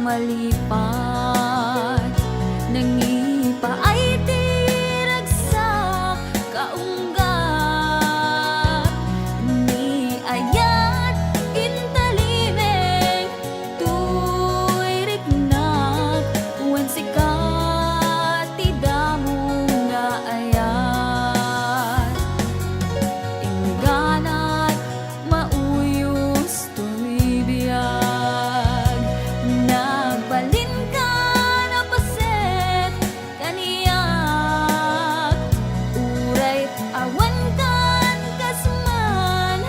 malipat, nangipa ay tiragsak kaunggat, ni ayat intalimeng tuy riknak wan sikat tidamo nga ayat, ingganat mauyos tuy biyag, nagbalin ka na paset kaniyak, uray awan kan kasman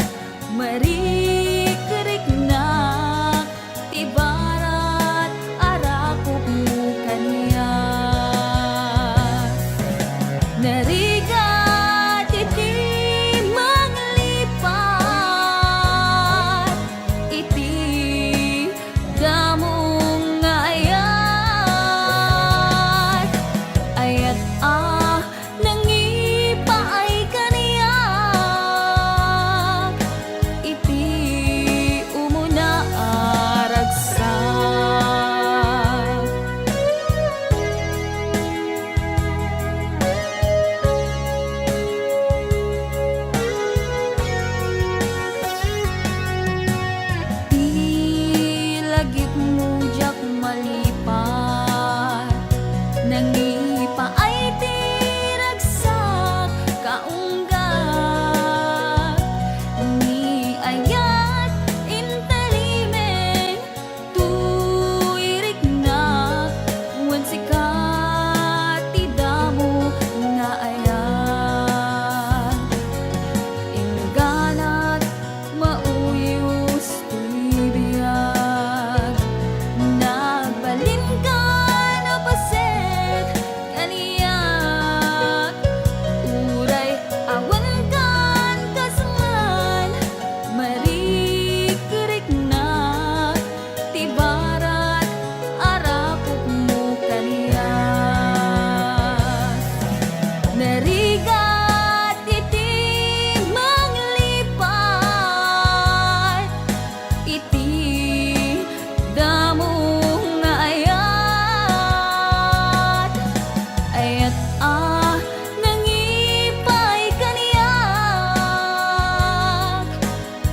marikiriknak tibarat arakop mo kaniyak, narigat iti manglipat, iti damong nga ayat, ayat nangipa ay kaniyak, iti umuna aragsak. Di lagip mo jak malipat, nangipa ay tiragsak kaunggat, ni ayat intalimeng tuy riknak wan sikat tidamo nga ayat, ingganat mauyos tuy biyag, nagbalin ka na paset kaniyak, uray awan kan kasman marikiriknak tibarat arakop mo kaniyak, narigat iti manglipat, iti damong nga ayat, ayat nangipay kaniyak,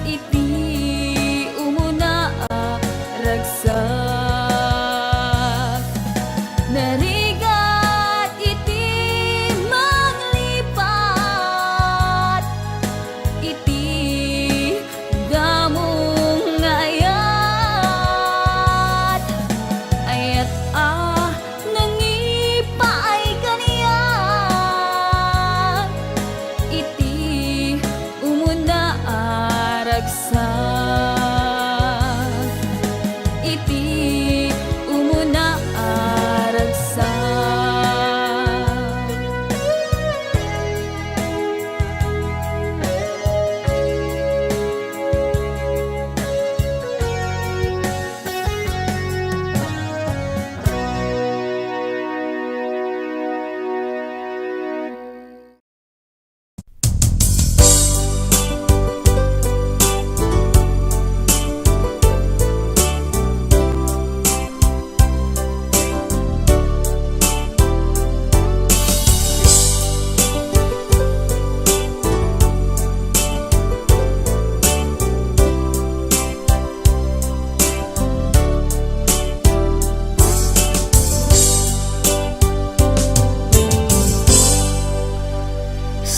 iti umuna ragsak, narigat iti manglipat, iti damong nga ayat, ayat nangipa ay kaniyak, iti umuna aragsak, iti umuna aragsak.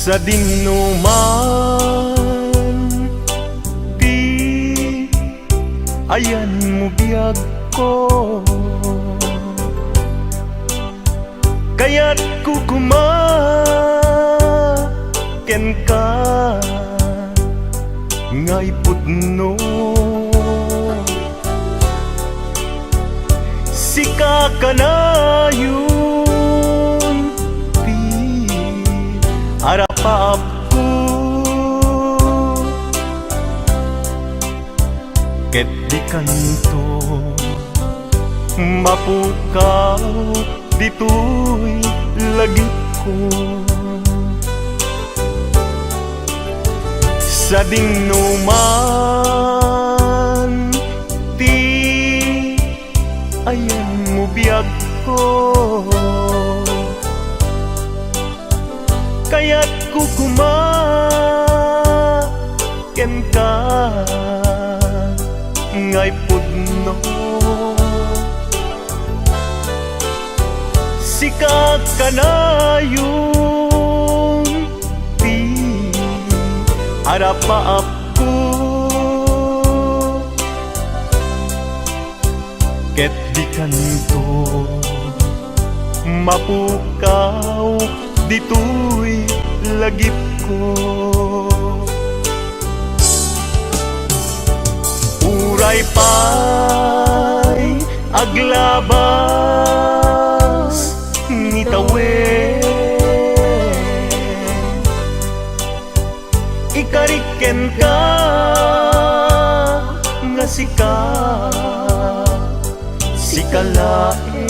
Sa dinuman di ayan mo biyag ko, kaya't kukumaken ka ngay putno, sika kanayon di harapap ko, ket di kanto mapukaw dito'y lagip ko. Sa dinuman ti ayan mo biyag ko. Kaya't kukumaken ka ngay pudno. Sika ka na yung di harapaap ko. Ket di kanto mapukaw dito'y lagip ko. Uray pa'y aglabas ngitawen, ikariken ka nga sika sikalae.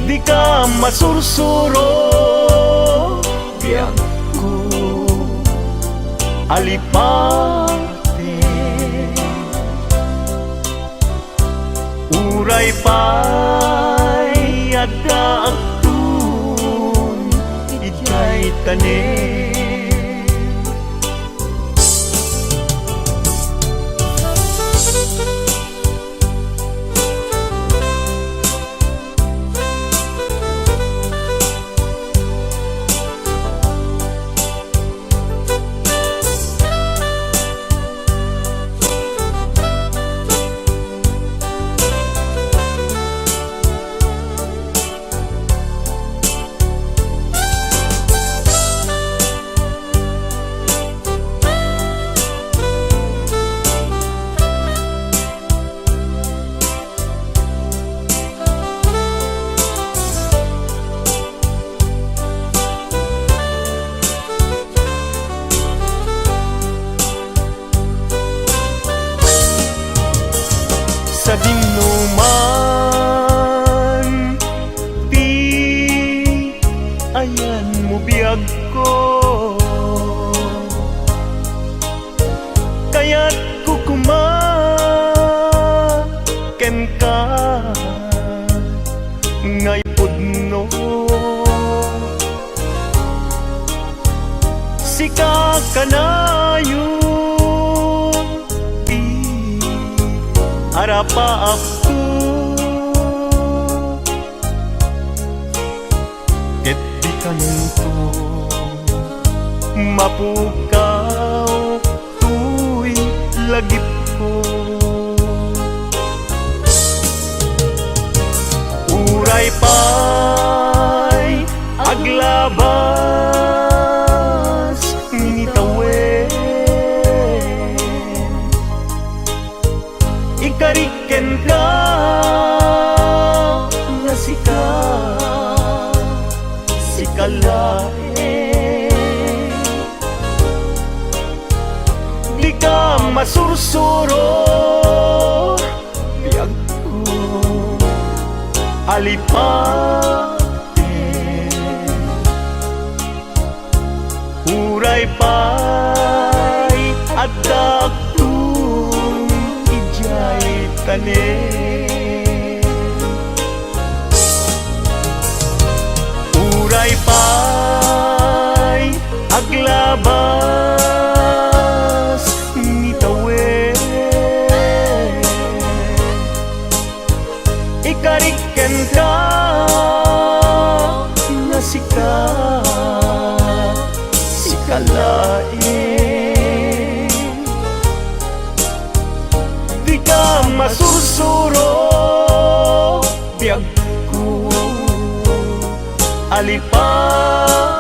Di ka masursuro biyag ko alipate. Uray pa'y adda agtun ijay tanen. Sa dinuman di ayan mo biyag ko. Kaya't kukumaken ka ngay pudno. Sika ka na yung harapaap ko. Ket di kanto mapukaw tuy lagip ko. Uray pa'y aglabas ngitawen, ikariken ka nga sika sikalae. Di ka masursuro biyag ko alipate. Uray pa'y adda tanen. Uray pa'y aglabas ngitawen, ikariken ka nga sika sikalae. Di ka masursuro biyag ko alipate.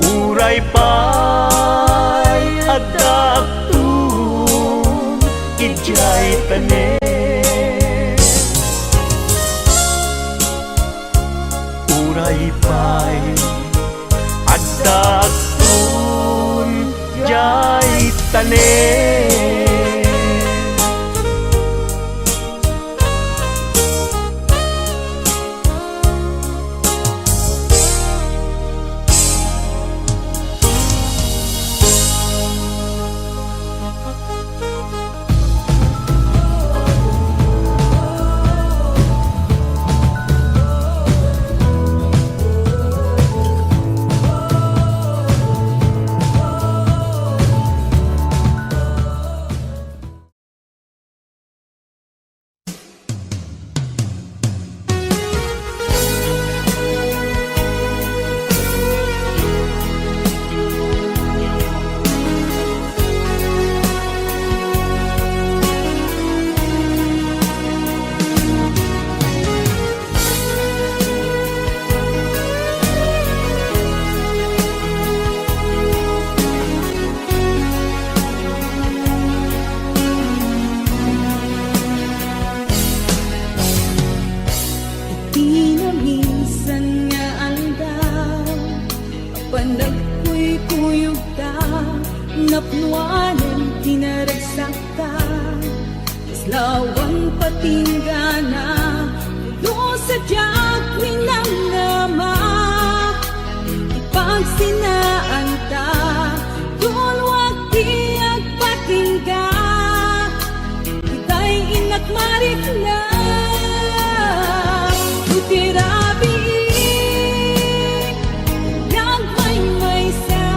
Uray pa'y adda agtun ijay tanen. Uray pa'y adda agtun ijay tanen. pinaragsaktan, mas lawang patinggana, pulo sa diyak minamnama, ipagsinaan ta, dulwag tiyag patingga, itay inakmarik na, utirabi, nagmay-may sa,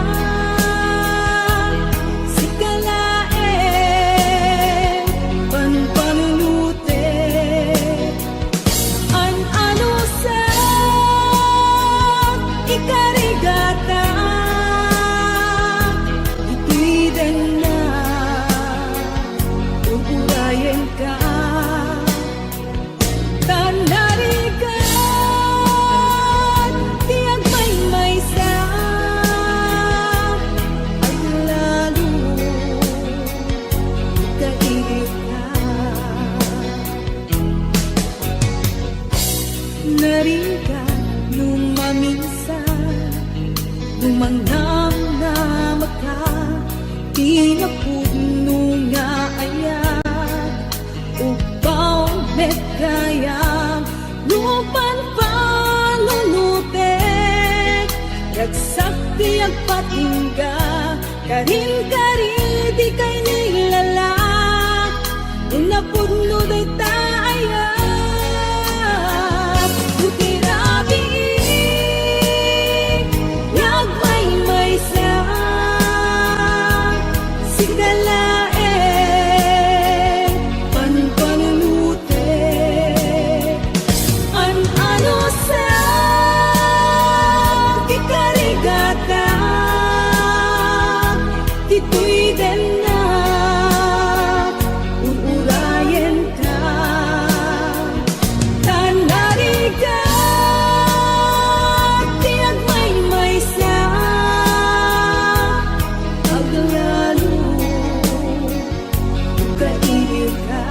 sikalae, panpanulute, an-ano sa, ikarigata, itidan na, ugurayan ka, tanarigan, tiyag may sa, ay lalo, kaigit ka. Narigan, lumaminsan, lumangnam na maka, pinapuno nga ayat, upaw met kayang, lupan panunutek, ragsak tiyag patingga, karin-kari di kay nilala, unapuno day taayat, utirabi, nagmay-may sa, sikalae, panpanulute, an-ano sa, ikarigata, ito'y din na, uurayan ka, tanarigan, tiyag may sa, aglalo, kailiw ka.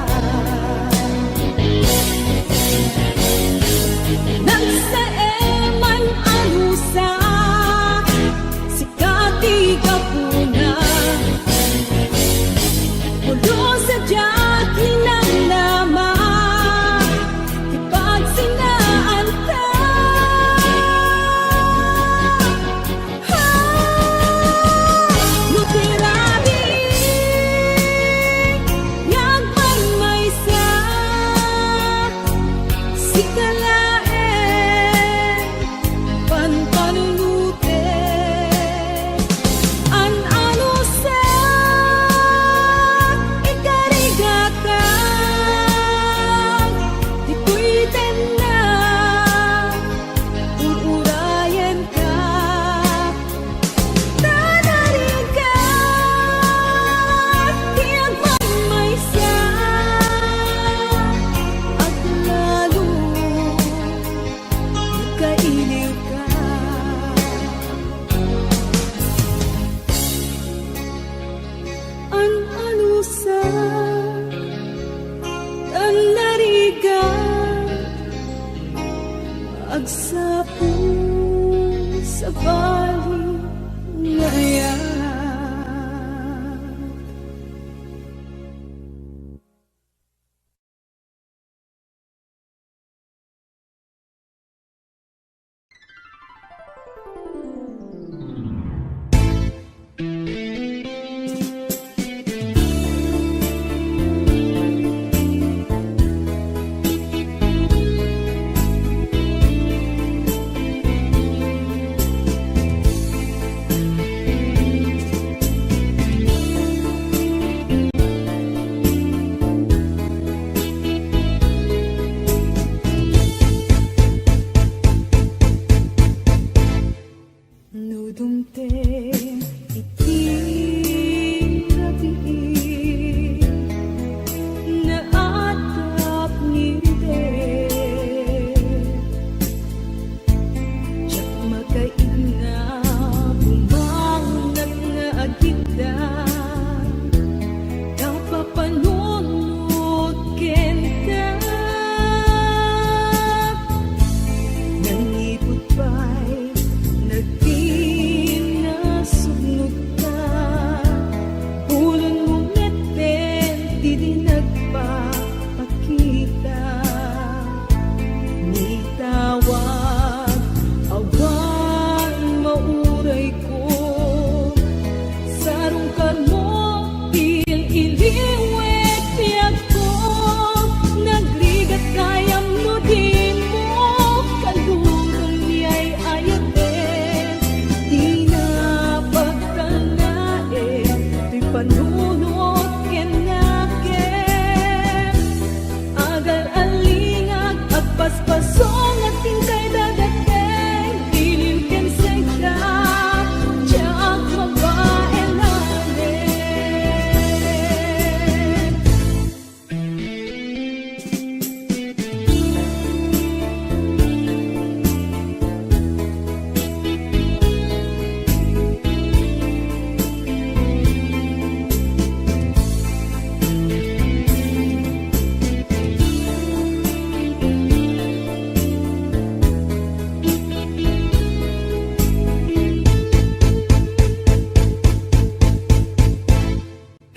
Nagsaeman anusa, sikati kapuna, mulo sa diyak hinamnama, ipagsinaan ka. Lutirabi, yagmay sa, sikalae, panpanulute, an-ano sa, ikarigata, ito'y din na, uurayan ka, tanarigan, tiyag may sa, at lalo, kailiw ka. An-ano sa, tanarigan, agsapo sa bali ngayon.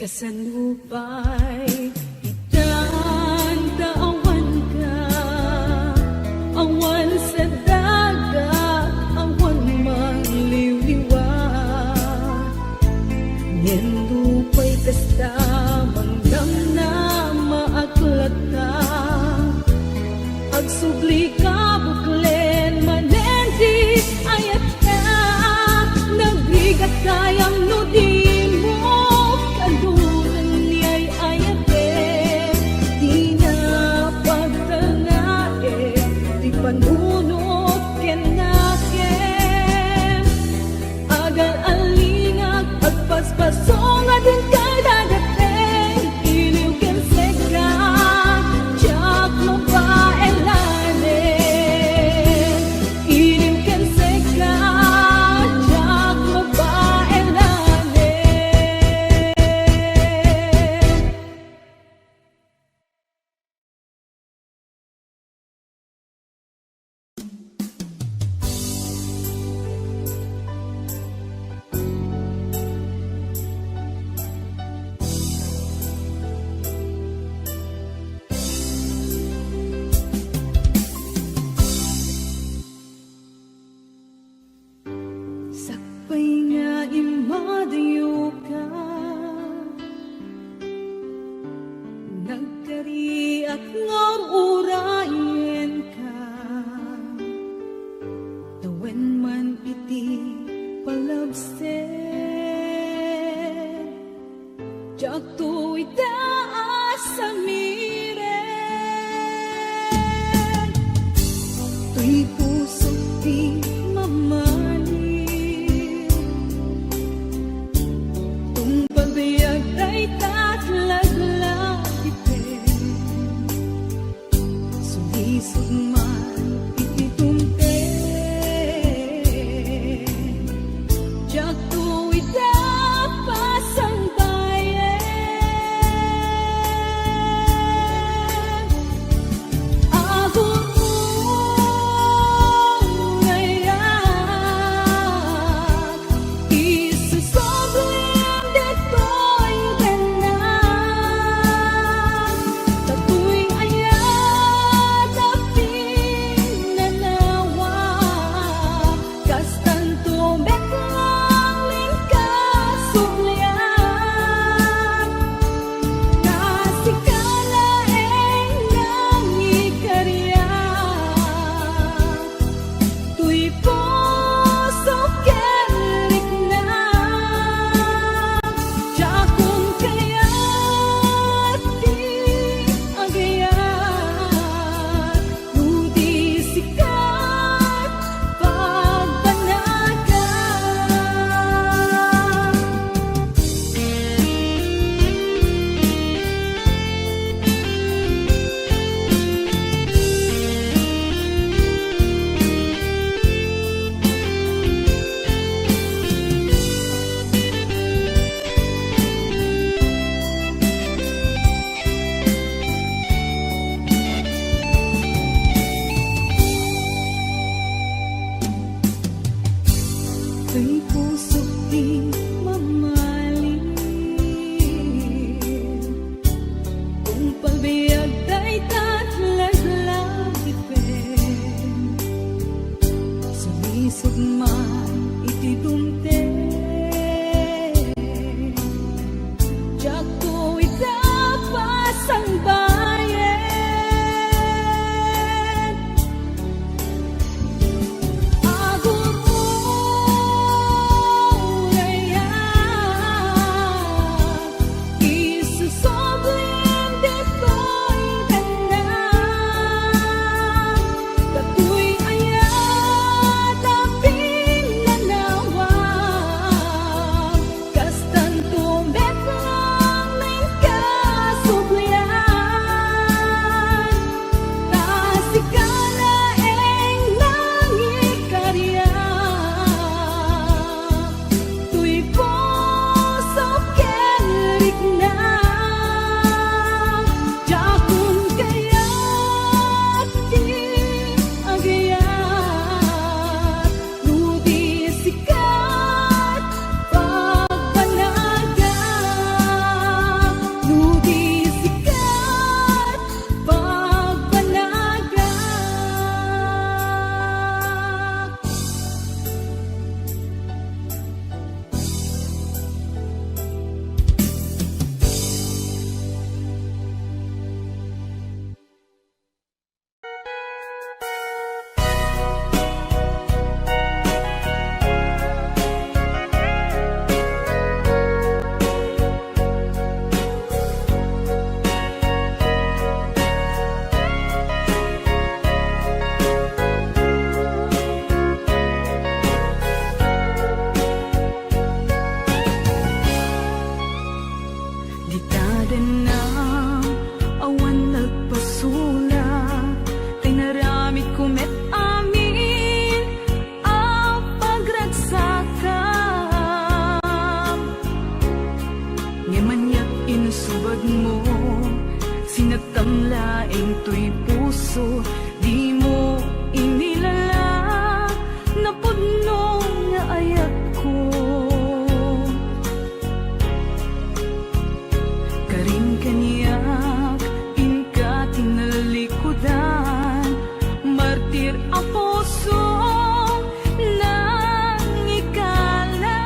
kasanupay itan taawan ka, awan sa dagat, awan mangliwliwat. Nindupay kasta manggam na maaklata, agsubli ka buklen manendi ayat ka, nagbigat kayang nudin mo, kalunan niya'y ayate, di na pagtanae, di panunot kenaken, agal alingag agpaspasong adin kay dagateng, iliw ken seka, tiyak mo ba elane, iliw ken seka, tiyak mo ba elane. Sakpay nga imadayo ka, nagkariak nga urayen ka, tawen man iti palabsen, tiyak to itaas sa miren, tuy puso di mamali, tung pagbiag ay tatlaglag iten, sulisod man ititumten, tiyak to itapas ang bayan. Sinatamlaing to'y puso, di mo inilala, napuno nga ayat ko. Karin kaniyak, inka tinalikudan, martir ang puso nang ikala.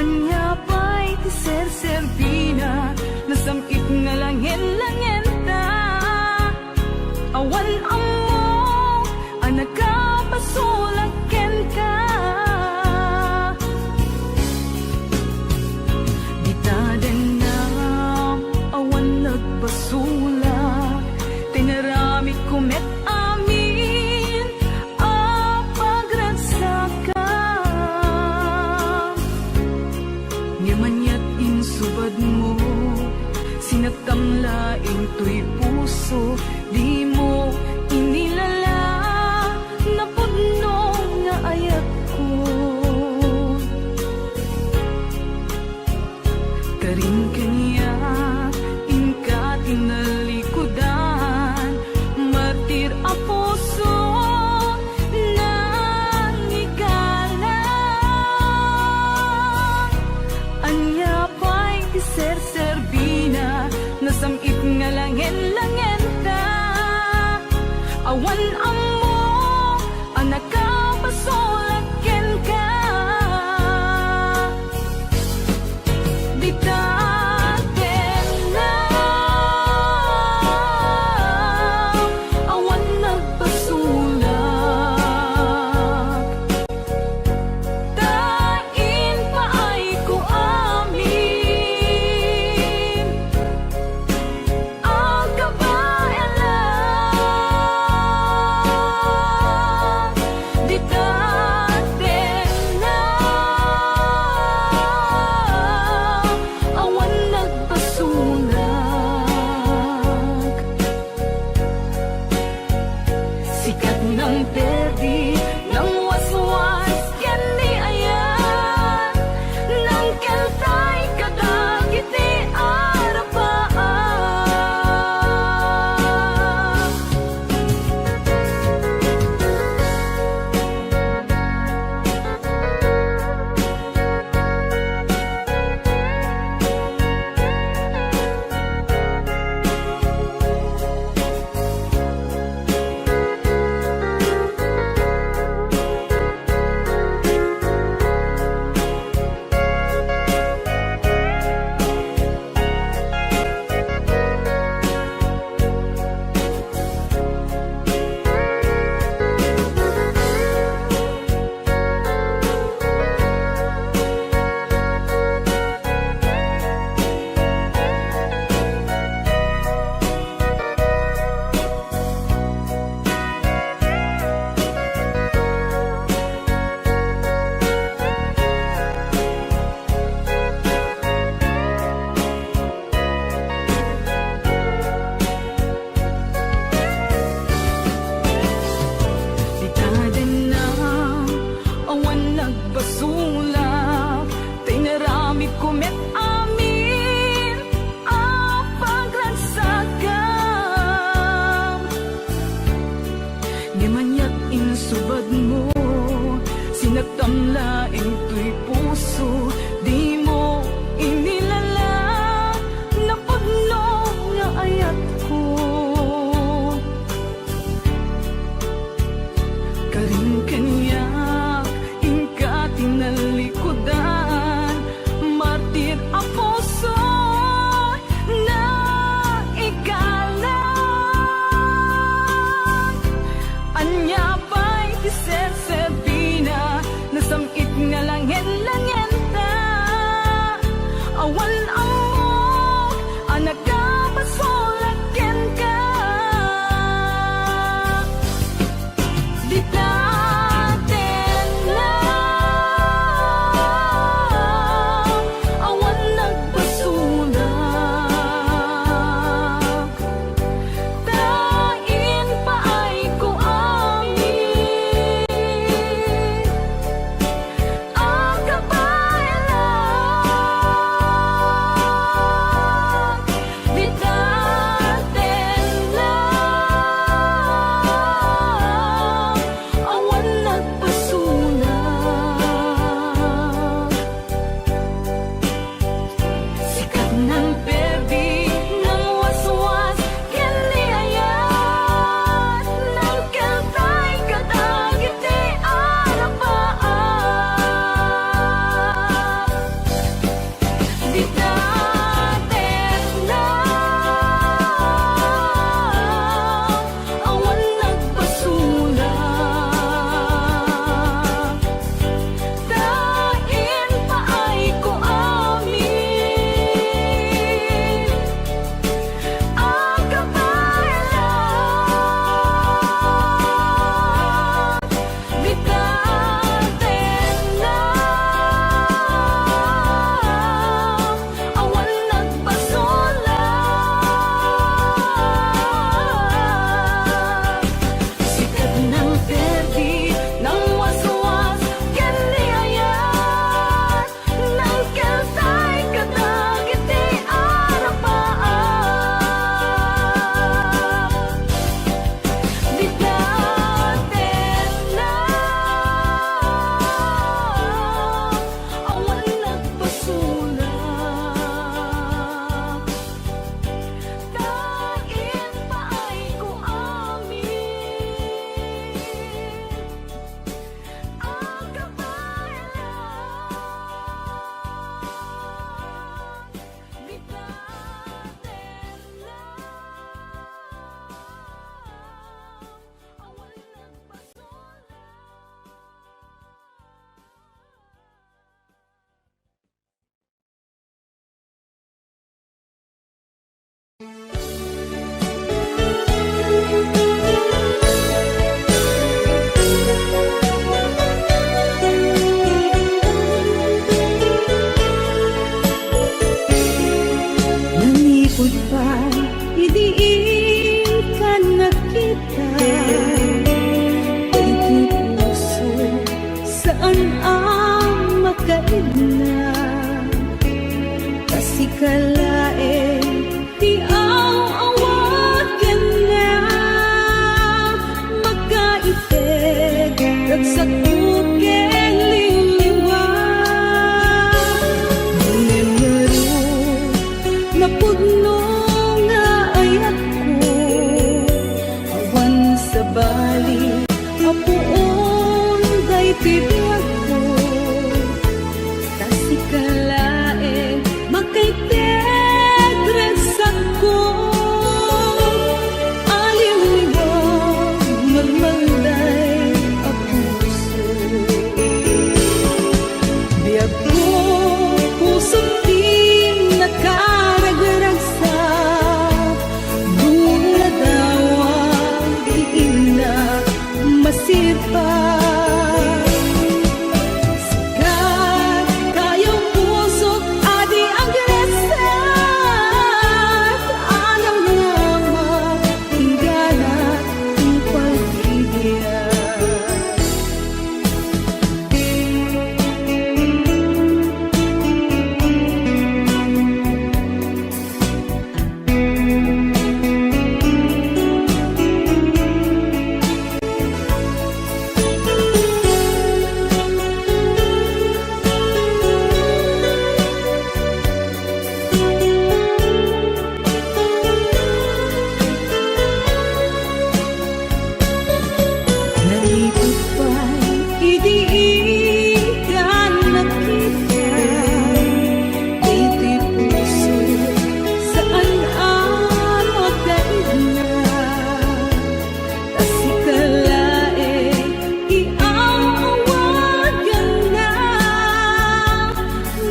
Anya pa'y ti ser-servina, nasamit nga langin-langin ta. Awan amo, anak ka basulaken ka. Bitaden na, awan nagbasulak, tinaramit kumet amin, pagragsakan. Ngimanyat insubad mo, sinatamlaing to'y puso, di mo inilala, napuno nga ayat ko. Karin kaniyak, inka tinalikudan, martir ang puso nang ikala. Anya pa'y ti ser-servina, nasamit nga langin-langin ta. Awan amo, anak ka basulaken ka. Bitaken na, awan nagpasulak, tain pa ay ko amin, na kasikalae di awaken na magkaipeg kagsakot ken liliwa Ngunero na pudno nga ayat ko awan sa bali apuon day tibiyag ko kasikalae makaitegresan ko aliwag magmalday ang puso biyag ko pusong di nakaragwaragsa mula dawang diina masipa Sikat kayong pusok adi ang gresat Alam nama hinggana ang pag-ibig Nalipot pa'y idiigan nakita Ito'y puso saan ang magdaig na Kasikalae iawagan na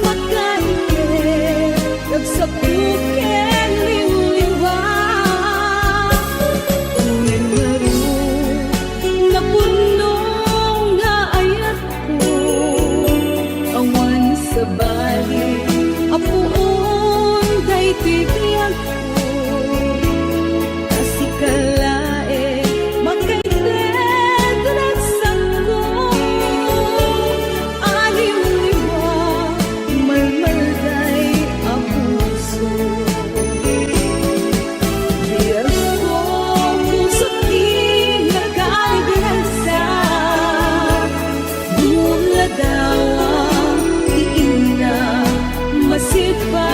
Magkaigit kagsakot ken liliwa Ngunero na puno nga ayat ko awan sa bali apuon day tibiyag ko kasikalae magkaitegresan ko aliwliwa malmalday ang puso Biyag ko pusok di nagkaigrasa mula dawang diina masipa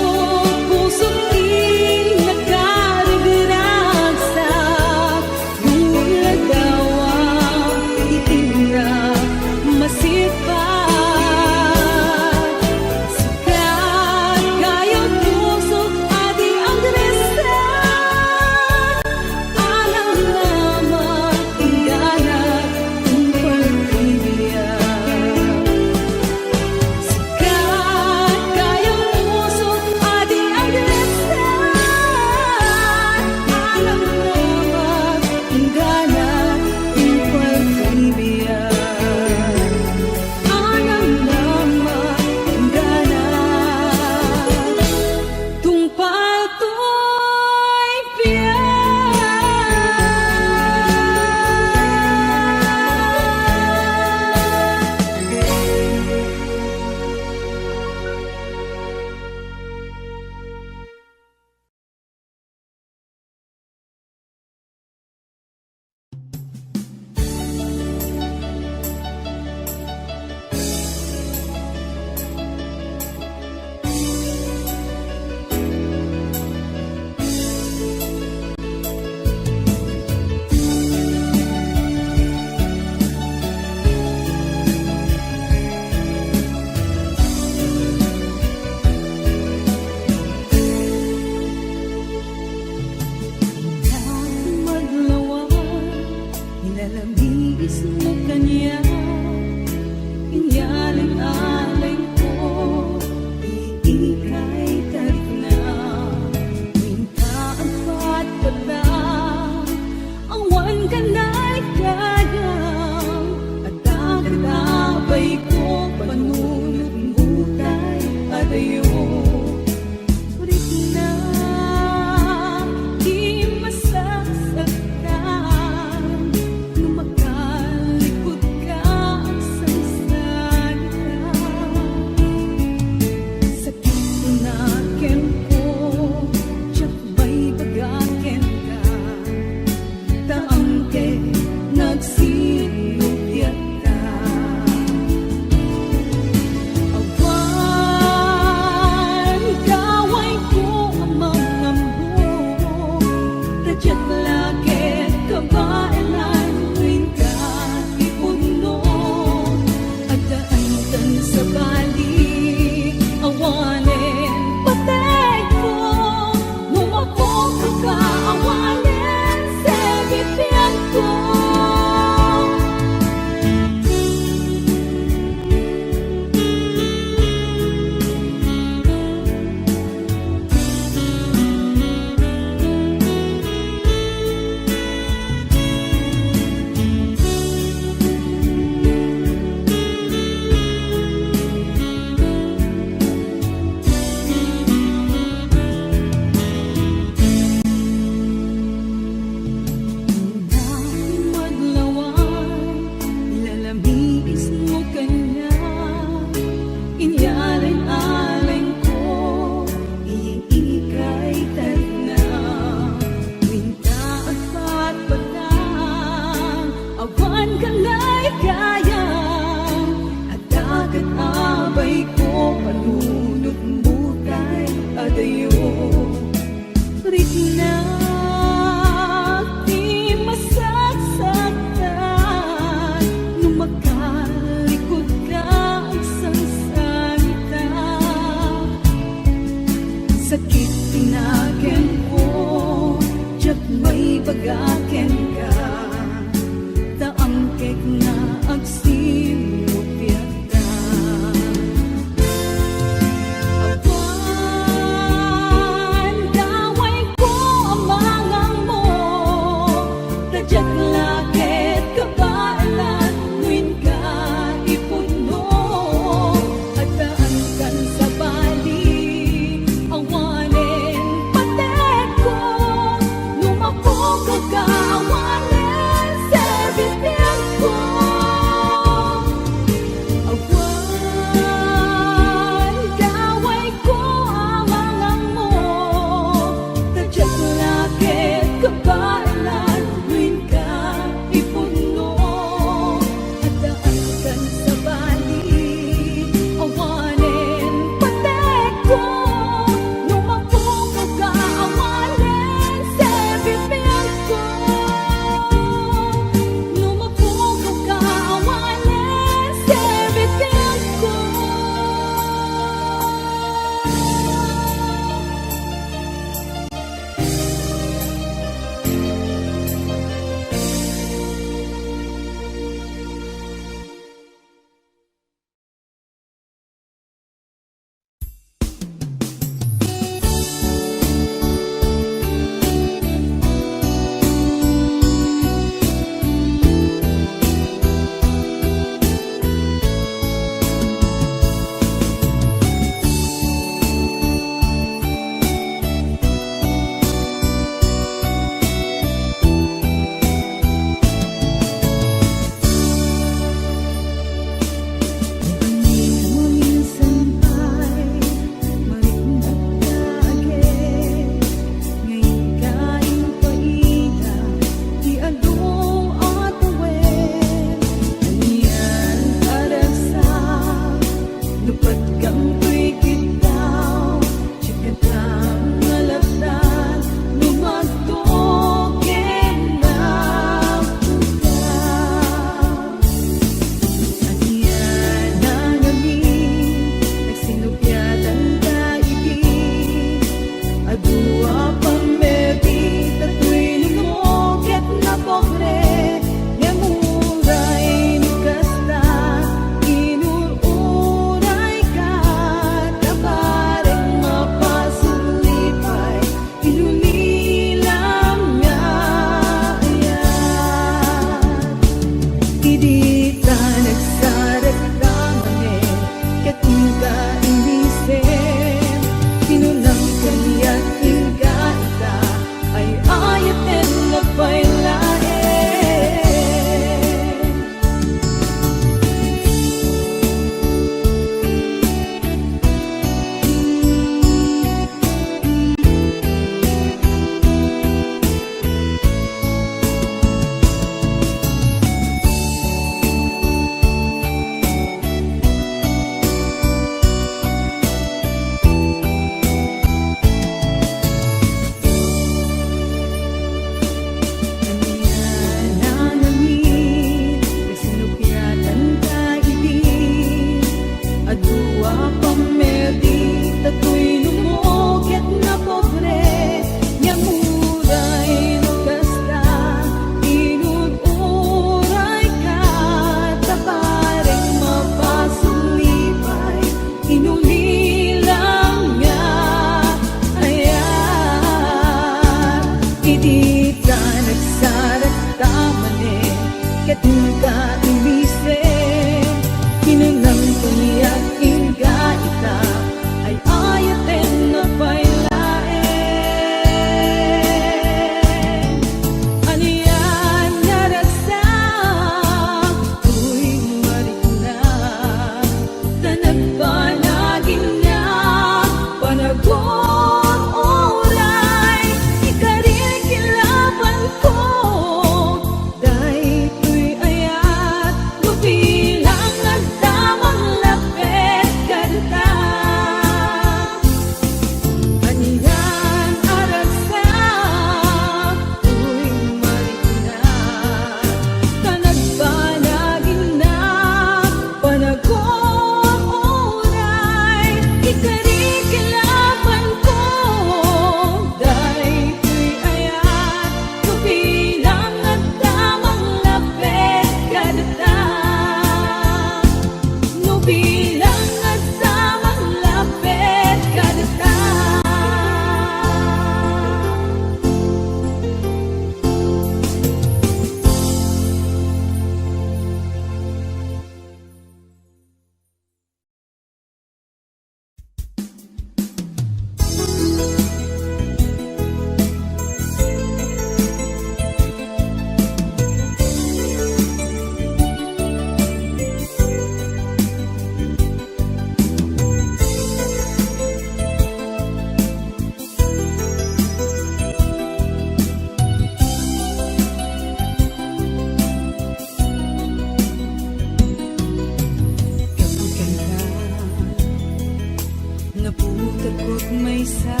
maysa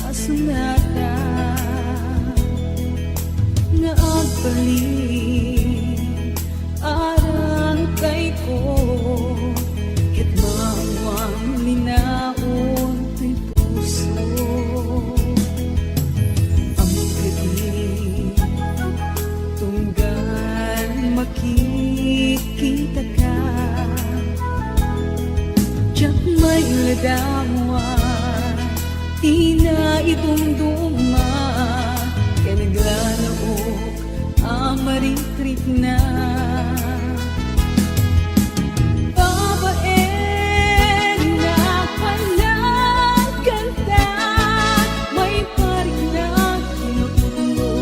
asunata nga agbalik arang kay ko ket mawang linaon ti puso ang gabi tunggal makikita ka tiyak may ladawa di na idumduma kaya naglalaok amaritrit na babaeng na palang kanta may parik na kinukulo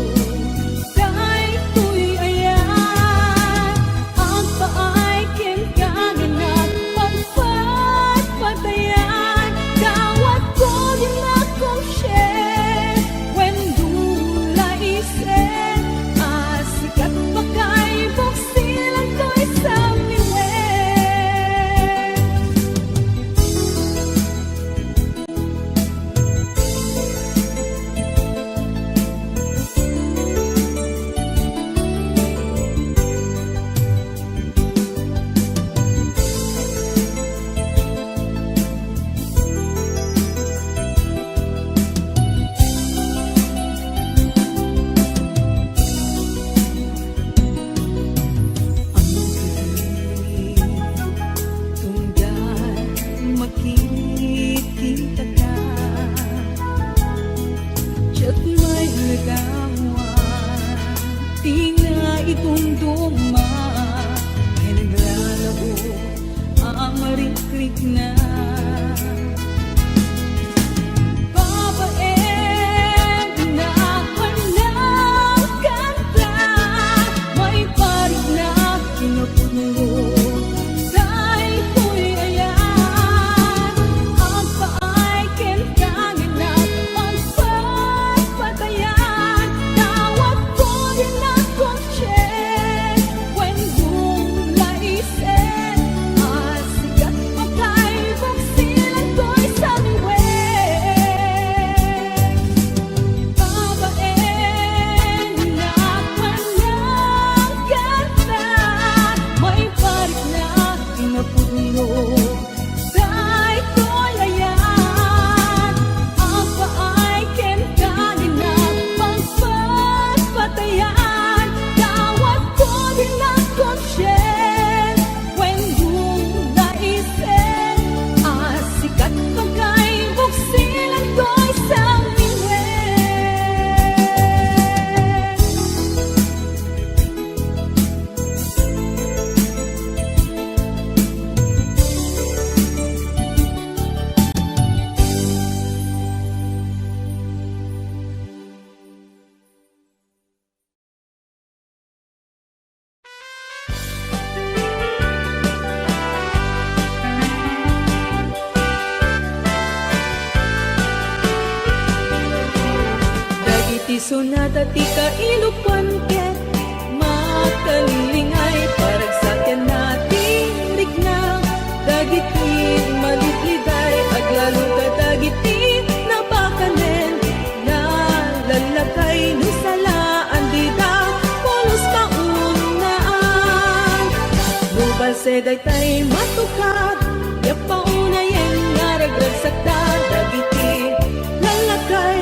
dahil ko'y ayan ang paay kinkangan at pagpapatayan dawat ko din akong share when dula isen asikat pakay buksilan ko'y sa miwen tunggal makikita ka tiyak may lagawa di na idumduma kaya naglalabo ang marikrik na babaeng na palang kanta may parik na kinukulo dahil ko'y ayan ang paay kinkangan at pagpapatayan tawag ko din akong share when dula isen asikat pakay buksilan ko'y sa miwen babaeng na palang kanta may parik na pinapuno dahil ko'y ayan ang paay kinkangan at pagpapatayan tawag ko din akong share when dula isen asikat pakay buksilan ko'y sa miwen dagiti sonata ti kailupan ket makalingay parag sakyan natin rigna dagiti malipliday aglalo ka dagiti napakanen na lalakay no salaan di da polos kaunaan lubal seday tay matukad yapaunayen nga ragragsakta dagiti lalakay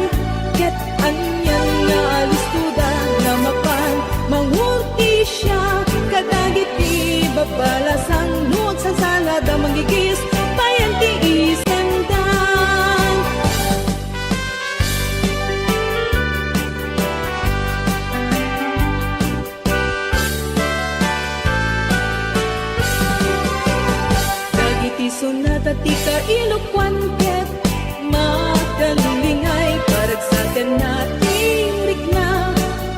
ket anyan nga alistuda na mapan mangurti siya kadagiti babalasang nuot sa salada manggigis bayan ti isendan dagiti sonata ti kailupan ket makalingay parag sakyan natin rigna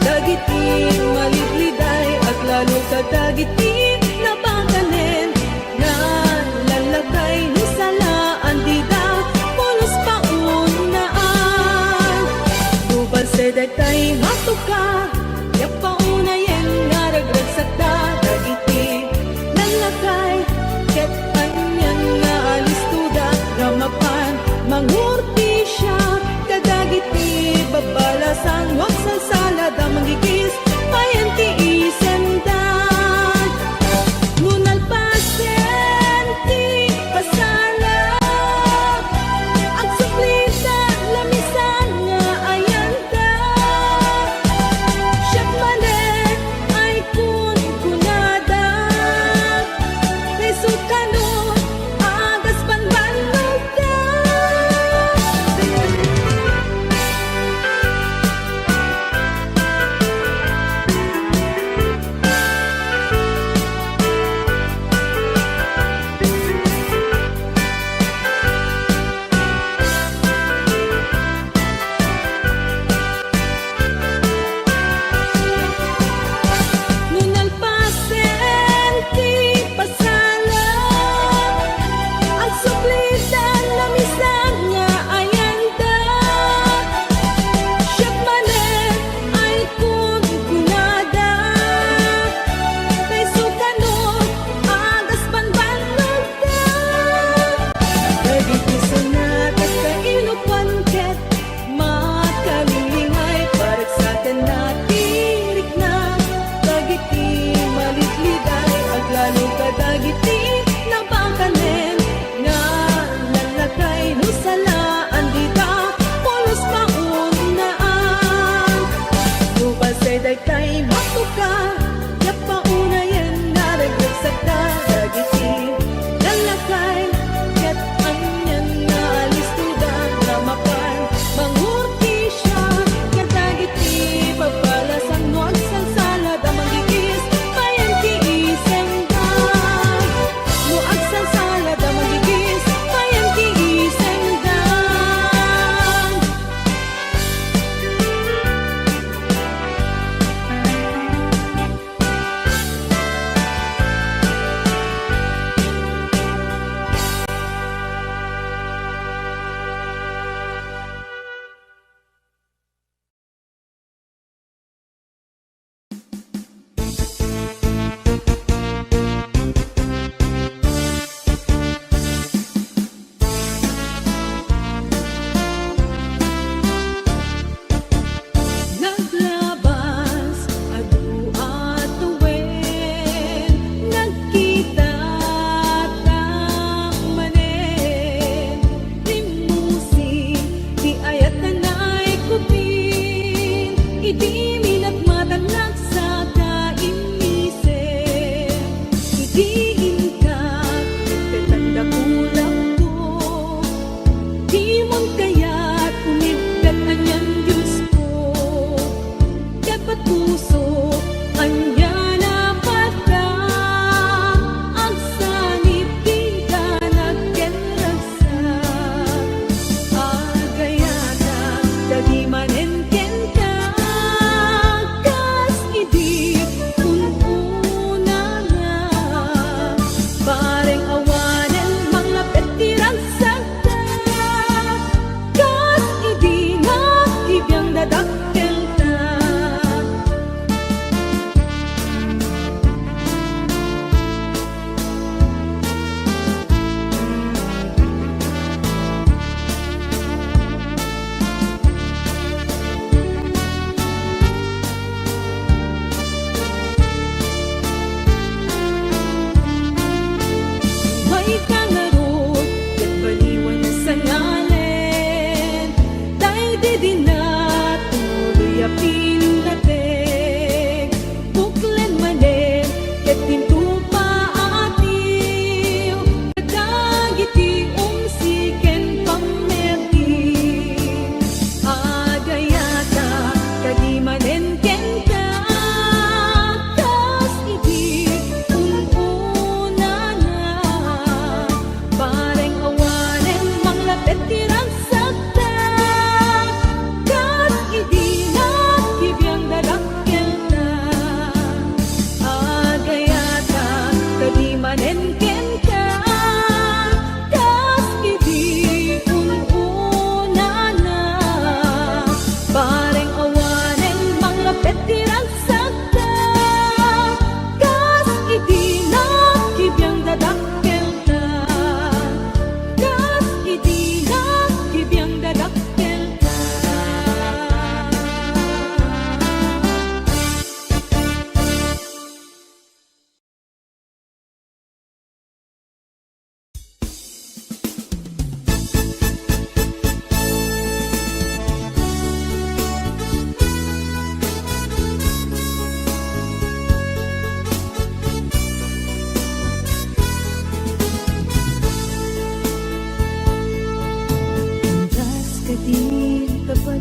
dagiti malibliday at lalo ka dagiti napakanen na lalakay no salaan di da polos paunaan lubal seday tay matuka yapaunayen nga ragragsakta dagiti lalakay ket anyan nga alistuda ramapan mangurti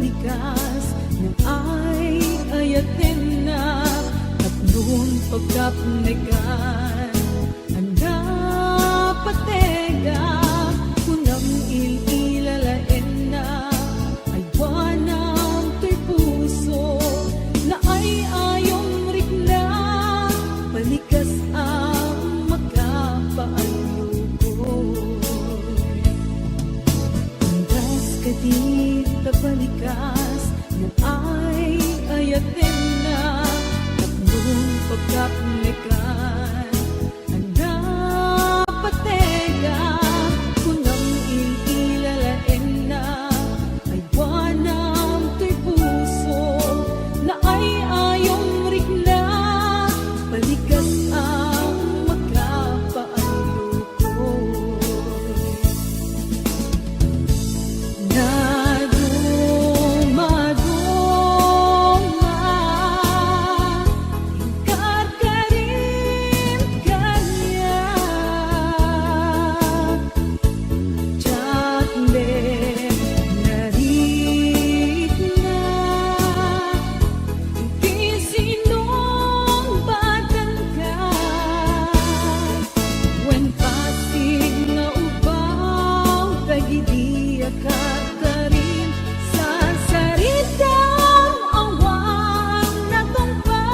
balikas na ay ayatin na tatlong pagkapnegan anda patega kunang ililalain na ay wanang to'y puso na ay ayong rikna balikas ang makapaayukoy Andas ka dito balikas na ay ayatin na tatlong pagkapnegan anda patega kunang ililalain na ay wanang to'y puso na ay ayong rikna balikas ang makapaayukoy na dumaduma ingkar ka rin kanya Chakle narit na di sinong batan ka when pasig nga ubaw tagidi akat ka rin sa saritang awan na tungpal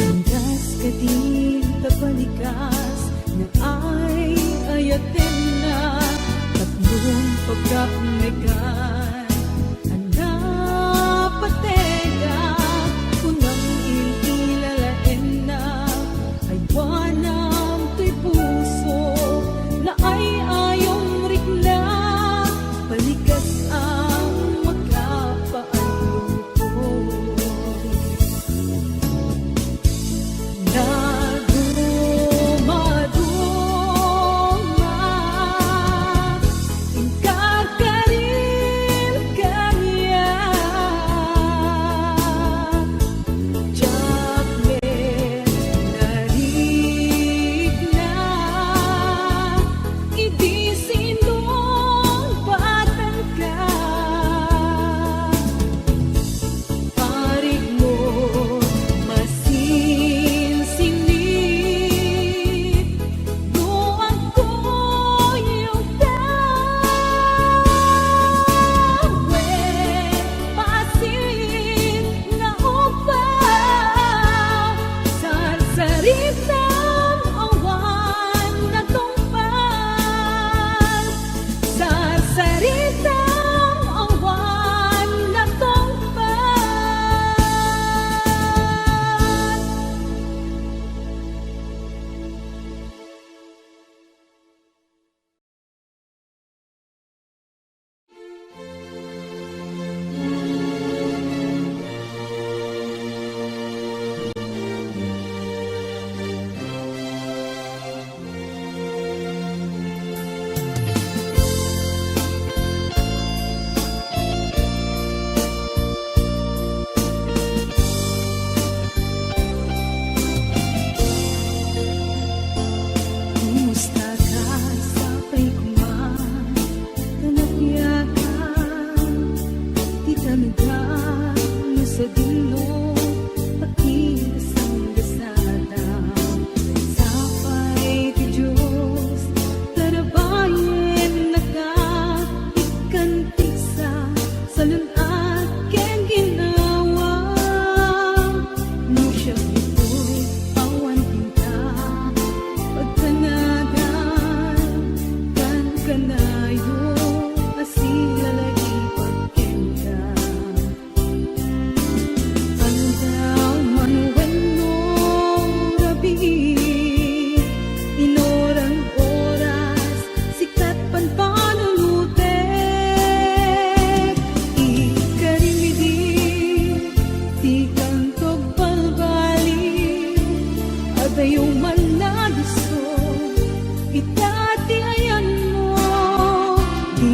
Andas ka dito balikas na ay ayatin na tatlong pagkapnegan anda patega kunang ililalain na ay wanang to'y puso na ay ayong rikna balikas ang makapaayukoy na dumaduma ingkar ka rin kanya Chakle narit na idi sinong batan ka parig mo masinsinit doon ko yung tawe pasig na upaw sa saritang awan na tungpal sa saritang awan na tungpal Kumusta ka sa paikuman kanagyakan di tanugan mo sa dulo pakigasang-gasada sapay ti Diyos tarabayan na ka ikantisa sa lunat ken ginawa no siya ito'y awan pinta pagkanagan kan kanayo asilalay pagkenda Andaw manuwen no rabi inorang oras sikat pan panulute ikarimidi ti kantog balbali adayo man na gusto itati ayan mo di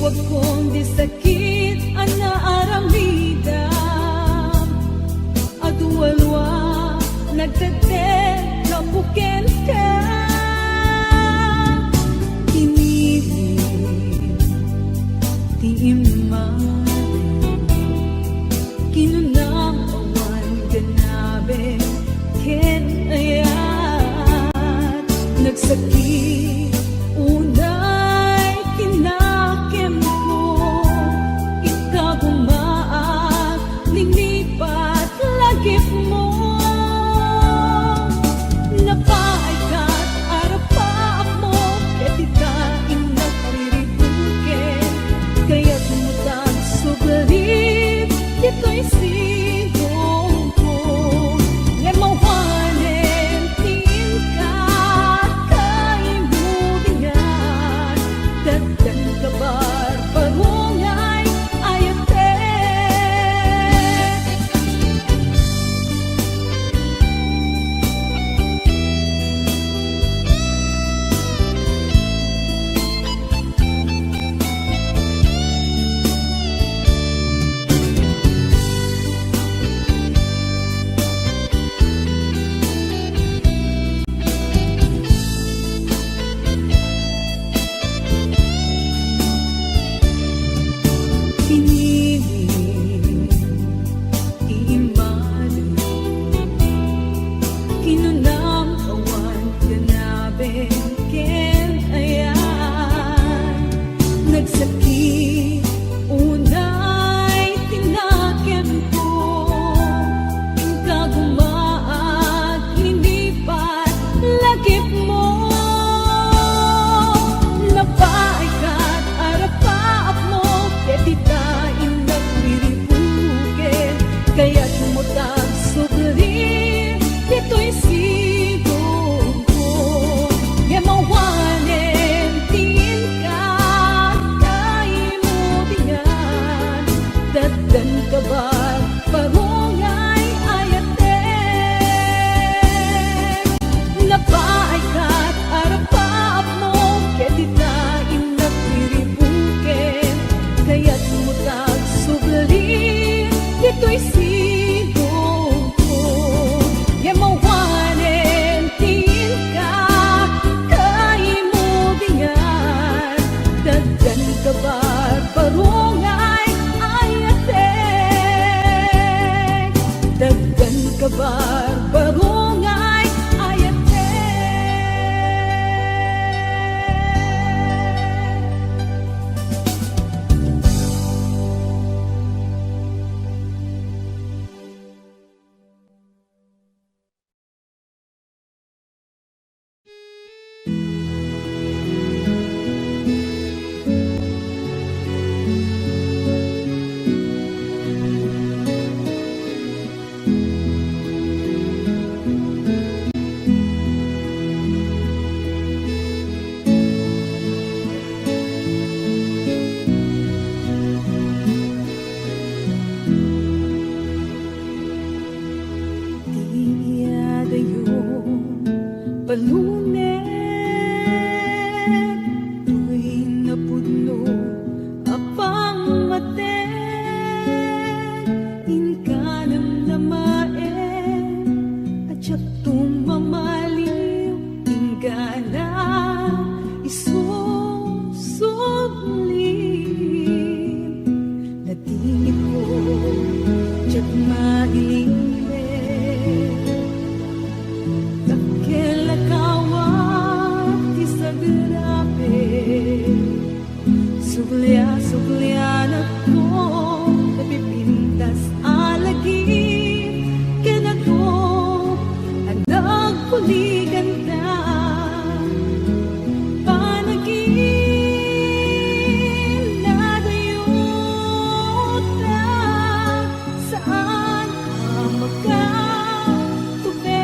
wag kong di sakit ang naaramidam. At walwa nagtatel kapuken ka. Tinirin, ti imali, kinunang awan ganabe, ken ayat, nagsakit, unay kinakem ko, ikagumaan, linipat, lagip mo. Napaay ka't arapaak mo, ketita inagririkuken, kaya't mutang sugalit, dito'y sigong ko. Ngemawanen, tiin ka, kaimubingan, dagdan kabar, barungay, ayate. Piniling, iimali, kinunang awan ganabe, ken ayan, nagsakit, unay tinakem ko, ikagumaan, linipat, lagip mo. Napaay ka't arapaak mo, ketita inagririkuken, kaya't mutang sugalit, dito'y sigong ko. Ngemawanen, tiin ka, kaimubingan, dagdan kabar, barungay, ayate. Napaay ka't arapaak mo, ketita inagririkuken, kaya't mutag sugalit, dito'y sigong ko. Ngemawanen, tiin ka, kaimubingan, dagdan kabar, barungay, ayate. Dagdan kabar, barungay, ayate. Palunet, tuwing napudno apang maten, inkanam na maen, at siya tumamaliw, ingana isusublim, natingin ko, tiyag mailing suglia na ko, napipintas alagi, kinato, ang nagpuligan na, panagin na dayuta, saan ka magkatubig,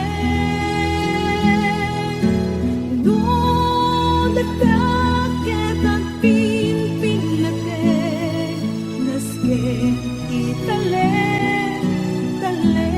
doon nagdakit ang itale, tale.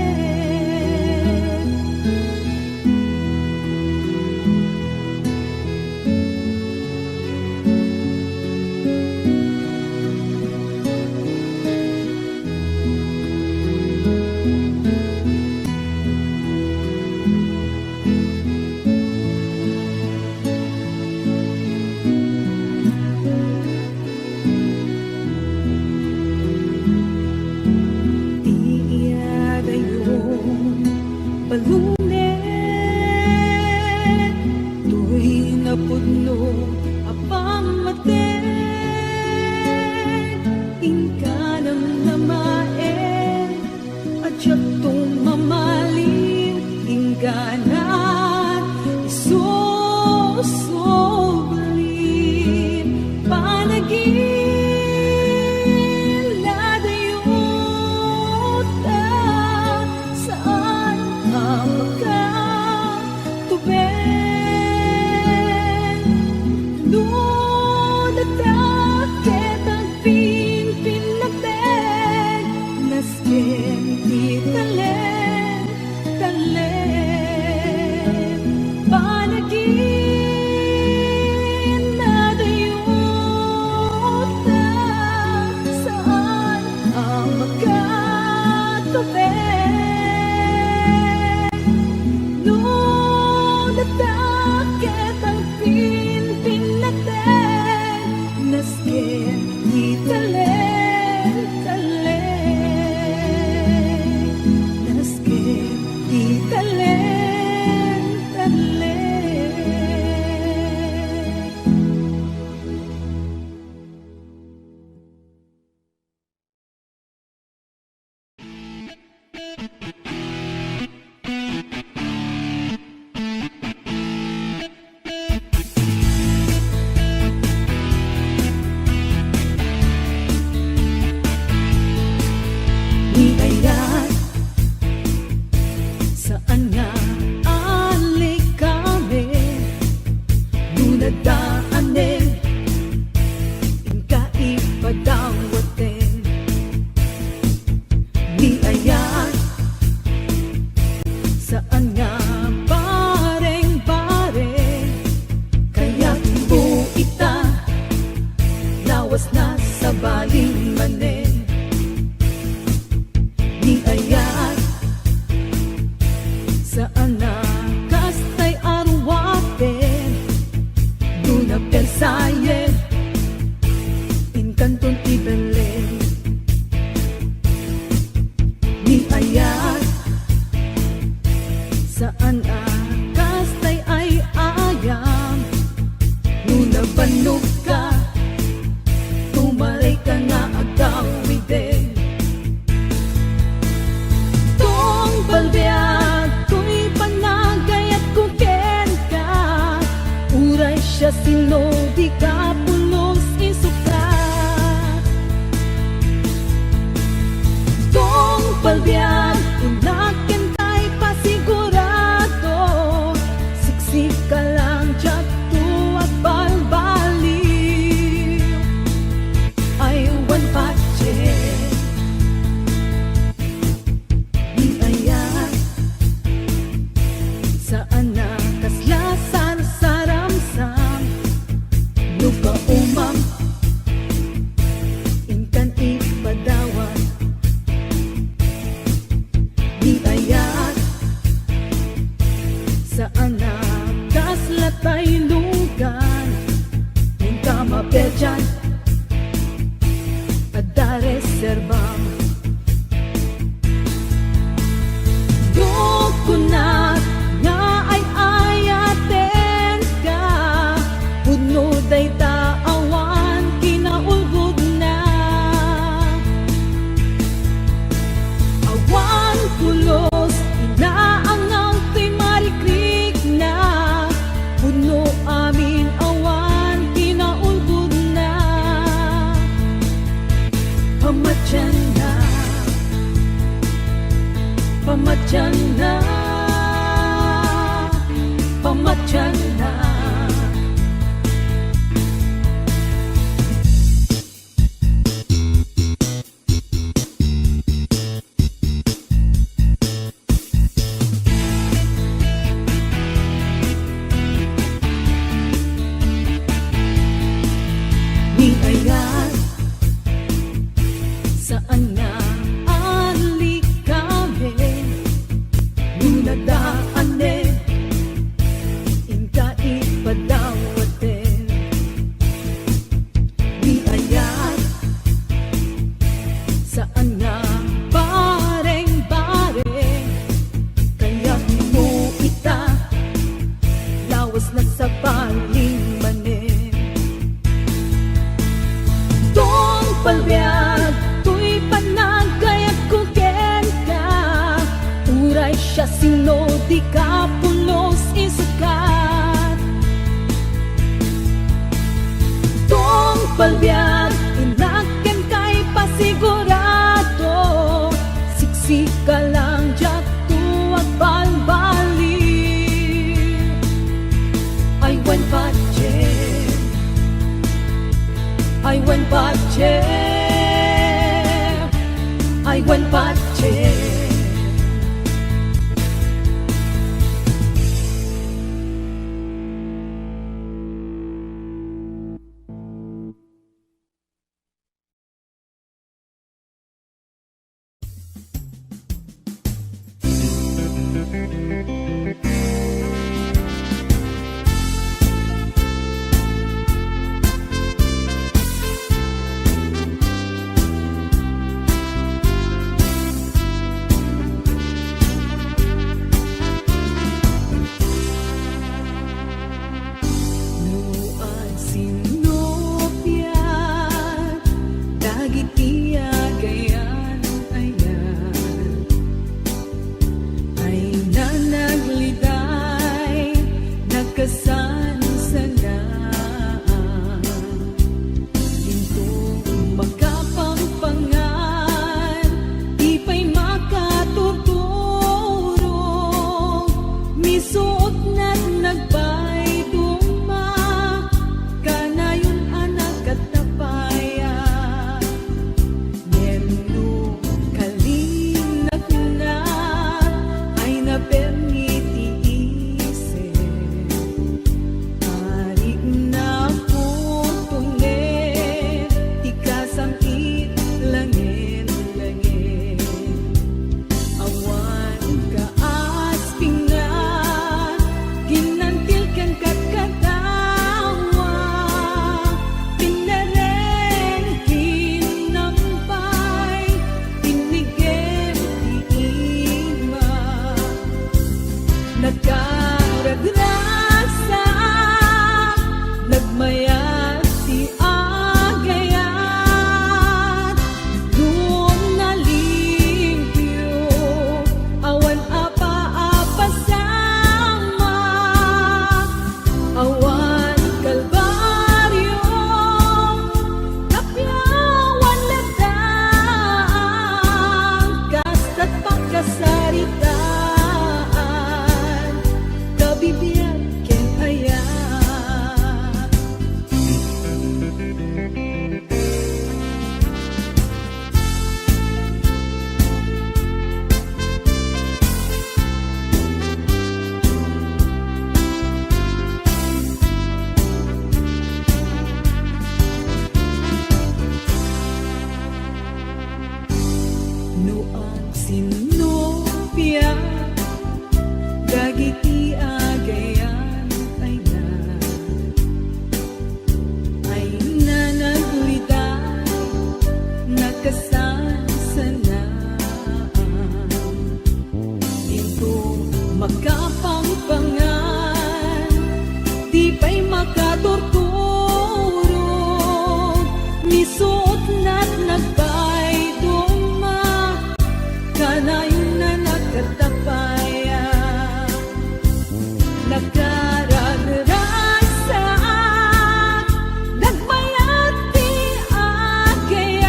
Nasken di talen, talen. Nasken di talen, talen. Di ayan, saan nga alik kami? Dunadaanin, inkaipadangwatin. Di ayan, saan nga bareng-bareng? Kaya't buita, lawas na sa baling manin. Di ayan, saan na kastay arwaten? Duna Versailles, inkanton ibelen. Di ayan, saan na kastay ay ayam? Duna banog ka, tumaray ka nga agawiden. Tong balbiag ko'y panagay at kuken ka. Uray siya sino di ka pulos isukat. Tong balbiag inakin kay pasigurado. Siksik ka lang dyan tuwag balbaliw. Ay wan patchen. Di ayan, saan na kaslasan saramsam? Lupa umam, inkan ipadawan. Di ayan, saan na kaslatay lugan? Inka mapedyan, ada reserbam. Kunat nga ay ayaten ka, puno day taawan kinaulgod na. Awan pulos inaangaw to'y marikrik na, puno amin awan kinaulgod na. Pamatyan na, pamatyan na, pamatyan na. Di ayan, saan nga alik kami? Dunadaanin, inkaipadangwatin. Di ayan, saan nga bareng-bareng? Kaya mo ita, lawas na sa baling manin. Tong palbiag ko'y panagay at kuken ka. Uray siya sino di ka pulos isukat. Tong palbiag inaken kay pasigurado. Siksik ka lang dyan tuwag balbaliw. Ay wan patchen, ay wan patchen, ay wan patchen. nagbay duma, kanayon na nagkatapaya, nagkararasa, nagbayat di agayat,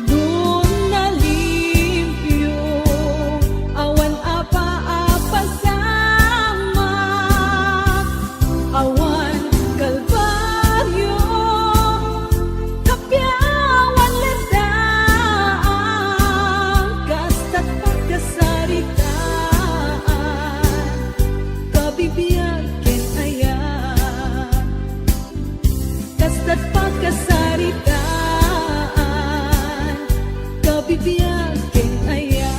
doon nalimpyo, awan apa-apa sama, awan kalbaryo, kapyawan ladaan, kasta't pagkasaritaan, kabibiyagin ayan, kasta't pagkasaritaan, kabibiyagin ayan.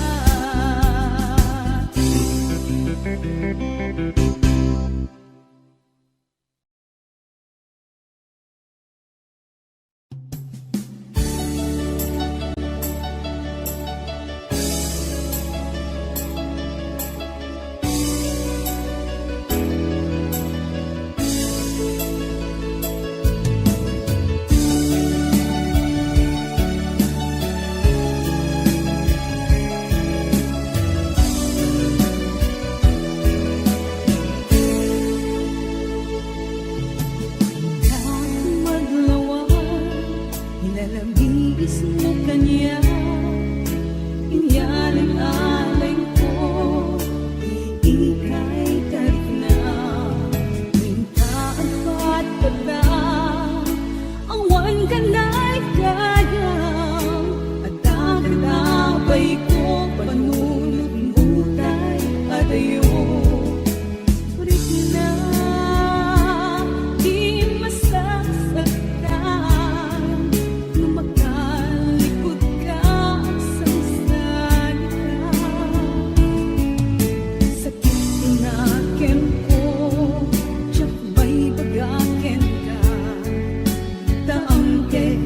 Nilalabis mo kanya, inyaling-aling ko, iikay kahit na minta at patpata, awan ka na'y kayang, at dapat-abay ko, panunod-mutay at ayo. Ulit na, di masasaktan, lumakalikod ka sa salita. Sakit tinakin ko, tiyak may bagakin ka, taang kay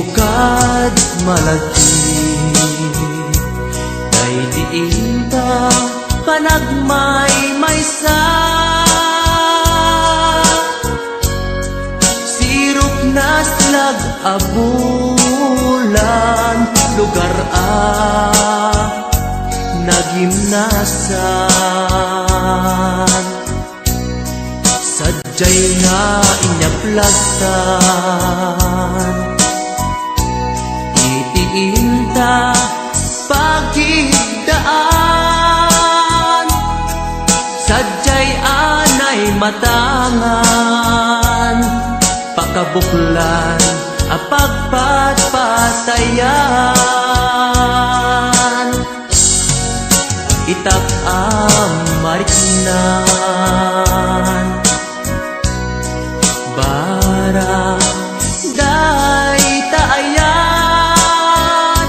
bukad malagi kay diin ta panagmay maysa sirok naslag abulan lugar nagimnasan sadyay nga inyaplagtan itiinta pagigdaan sadyay anay matangan pakabuklan apagpatpatayan itak amariknan bara day taayan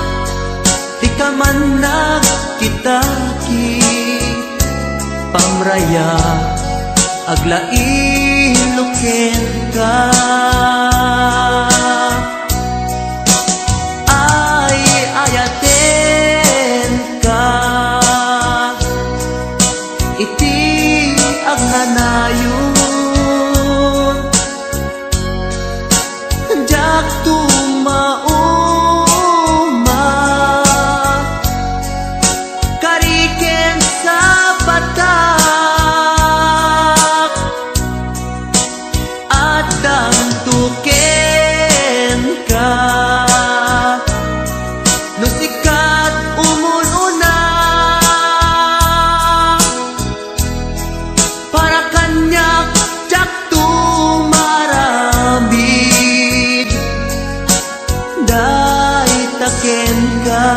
di ka man nagkitaki pamraya aglailuken ka ay ayaten ka iti agnanayon jak tumauma kariken sa patak at damtuken ka no sikat umununa para kanyak jak tumarabig day taken ka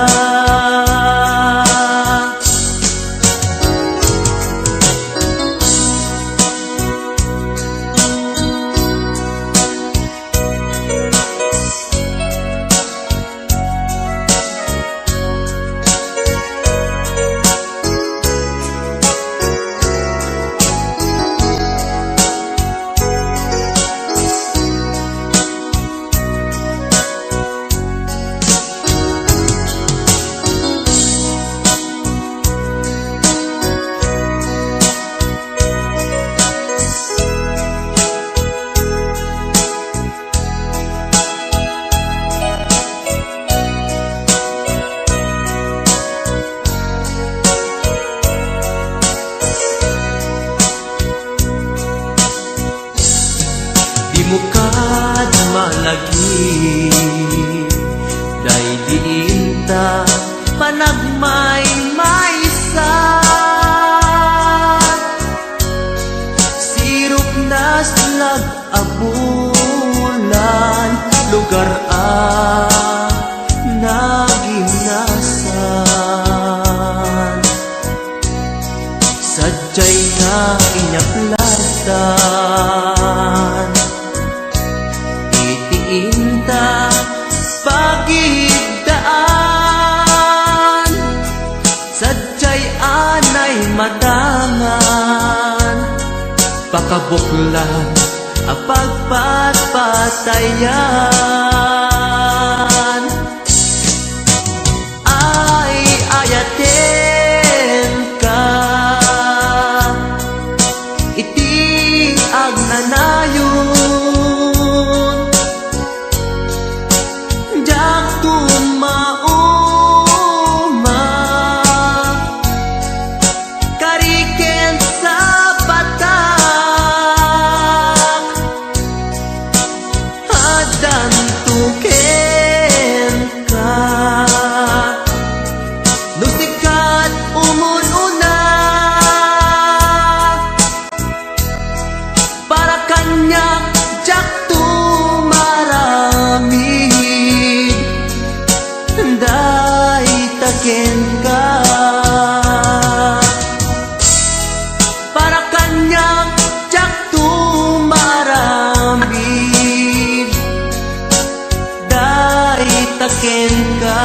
mukad malagi day diinta panagmay maysa sirok naslag abulan lugar nagimnasan sadyay nga inyaplatan itiinta pagigdaan sadyay anay matangan pakabuklan apagpatpatayan ay ayaten ka iti agnanayon jak tumauma kariken sa patak adan tuken ka no sikat umununa para kanyak jak tumaramig day taken ka para kanyak jak tumaramig day taken ka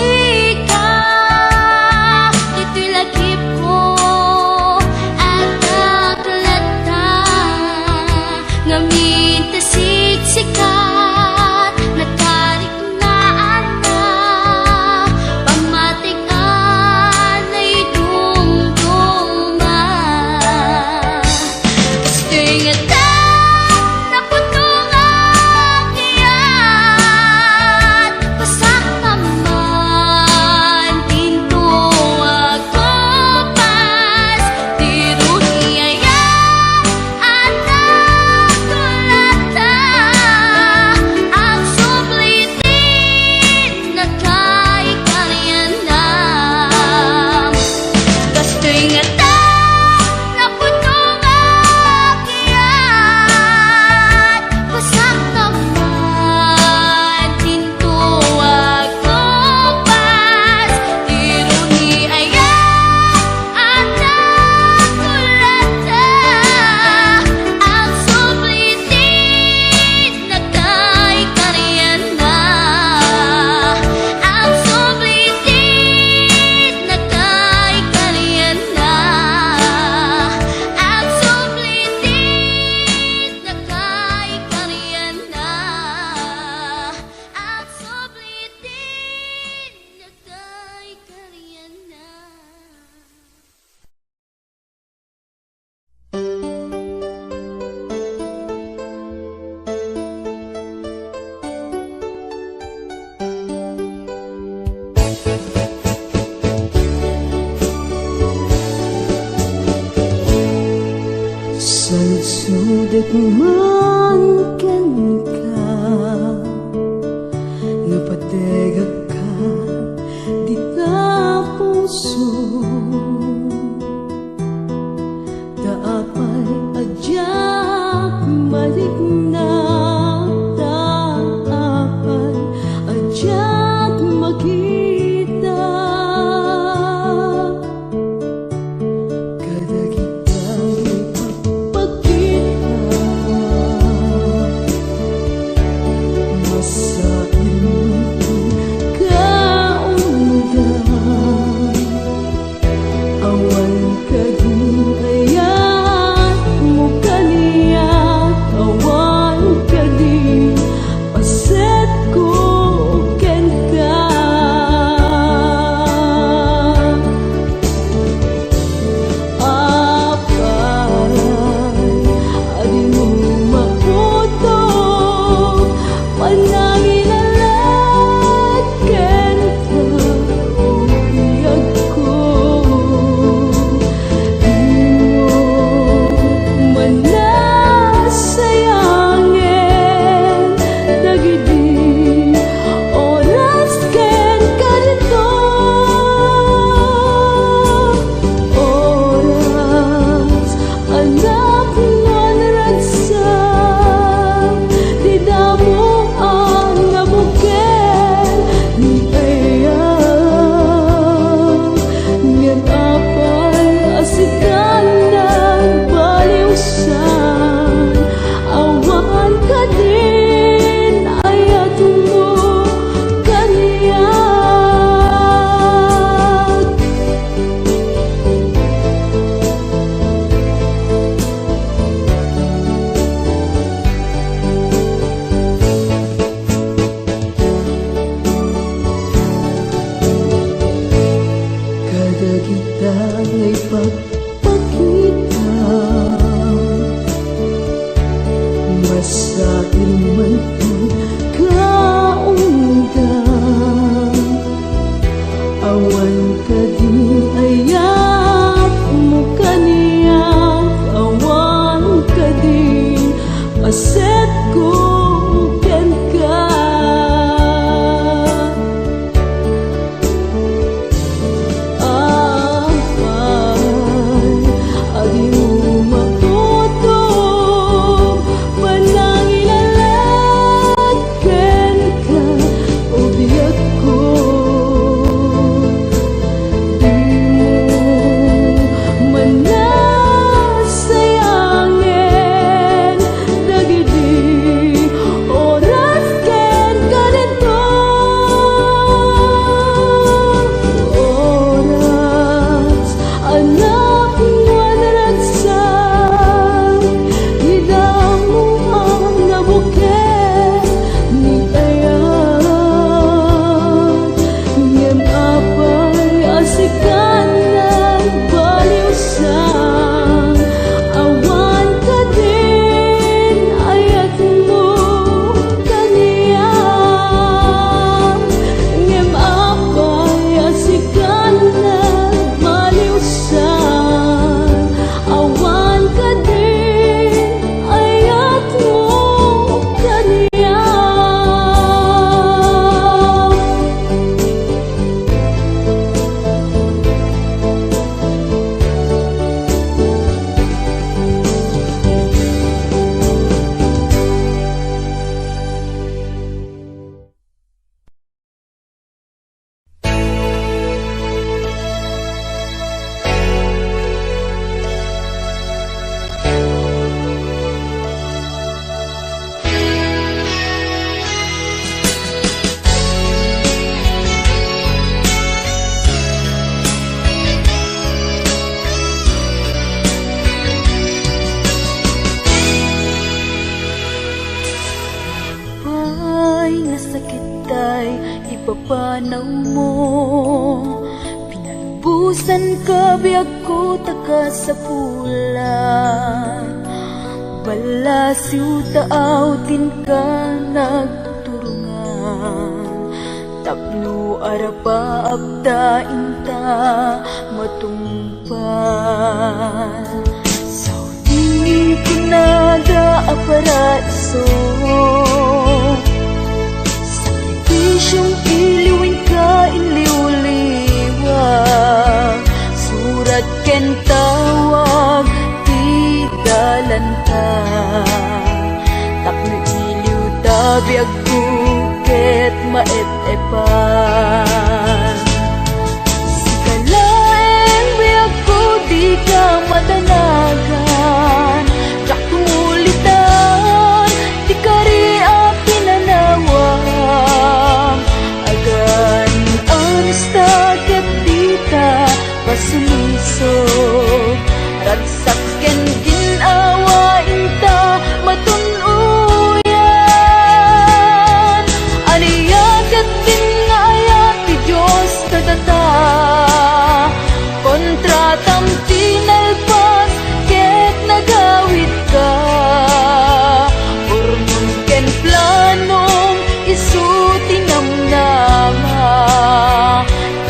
musika, ito'y lagip ko at naglata. Ngamin tasiksikat, nakaliknaan na, pamatikan ay dumduma. Gusto'y ngata na punong akyat, pasak naman pinto ako pas, tirong iyayat at nakulata. Ang sublitin na kay kalyanam. Gusto'y ngata na punong akyat, pasak naman pinto ako pas, tirong iyayat at nakulata. Ang sublitin na kay kalyanam. Ang sublitin na kay kalyanam. Ang sublitin na kay kalyanam. Ang sublitin na kay kalyanam. Sa sudat man ken ka, napategak ka di na puso. Daapay adyak maligna, daapay adyak makita. Kadagitang ipagpakita, masain kaundan. Awan ka din ayat mo kaniyak, awan ka din paset ko ken ka. Apay adi mo maputo, panangin alat ken ka, ubiyag ko. Manasayangin dagiti oras ken kalito. Oras anak ngan ragsa, di damo ang nabuken ni ayam. Ngan apay asikan nagpaliusan, awan ka din ayat mo kaniyak. Kadagitang ay pagpakita, masain man kaundan. Awan ka din ayat mo kaniyak, awan ka din paset ko ken ka. Apay adi mo maputo, panangin alat ken ka, ubiyag ko. sikat nagbaliw sa awan ka din, ayat mo kaniya. Ngem apay sikat nagbaliw sa awan ka din, ayat mo kaniya. Ay, nasakit ay ipapanaw mo. Pinalubusan ka, biyag ko taka sa pula. Balasiw taaw, tin ka nagturungan. Tapno arapa abda inta matumpan. Saudi kinada aparaiso, sakripisyong iliwin ka iliw-liwa. Surat ken tawag di dalan ka, tapno iliw tabiyag buket maep-epan. Sikalaeng biyag ko di ka matanagan, jak tumulitan di ka ria pinanawang. Agan ansta ket dita pasulisog, ragsak ken ginawa inta matunuyan. Aniya ket tingayat ti Diyos kadata, kontratam tinalpas ket nagawid ka. Urmon ken planong isu tinamnama,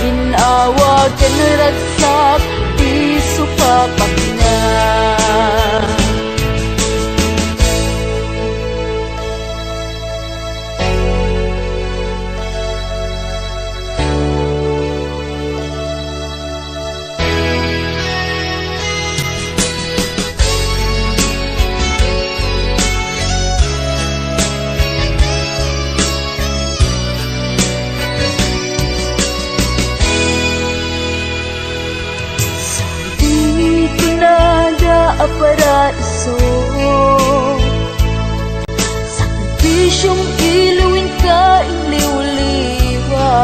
ginawa ken ragsak di supapak na. Saudi kinada aparaiso, sakripisyong iluwin ka iliw-liwa.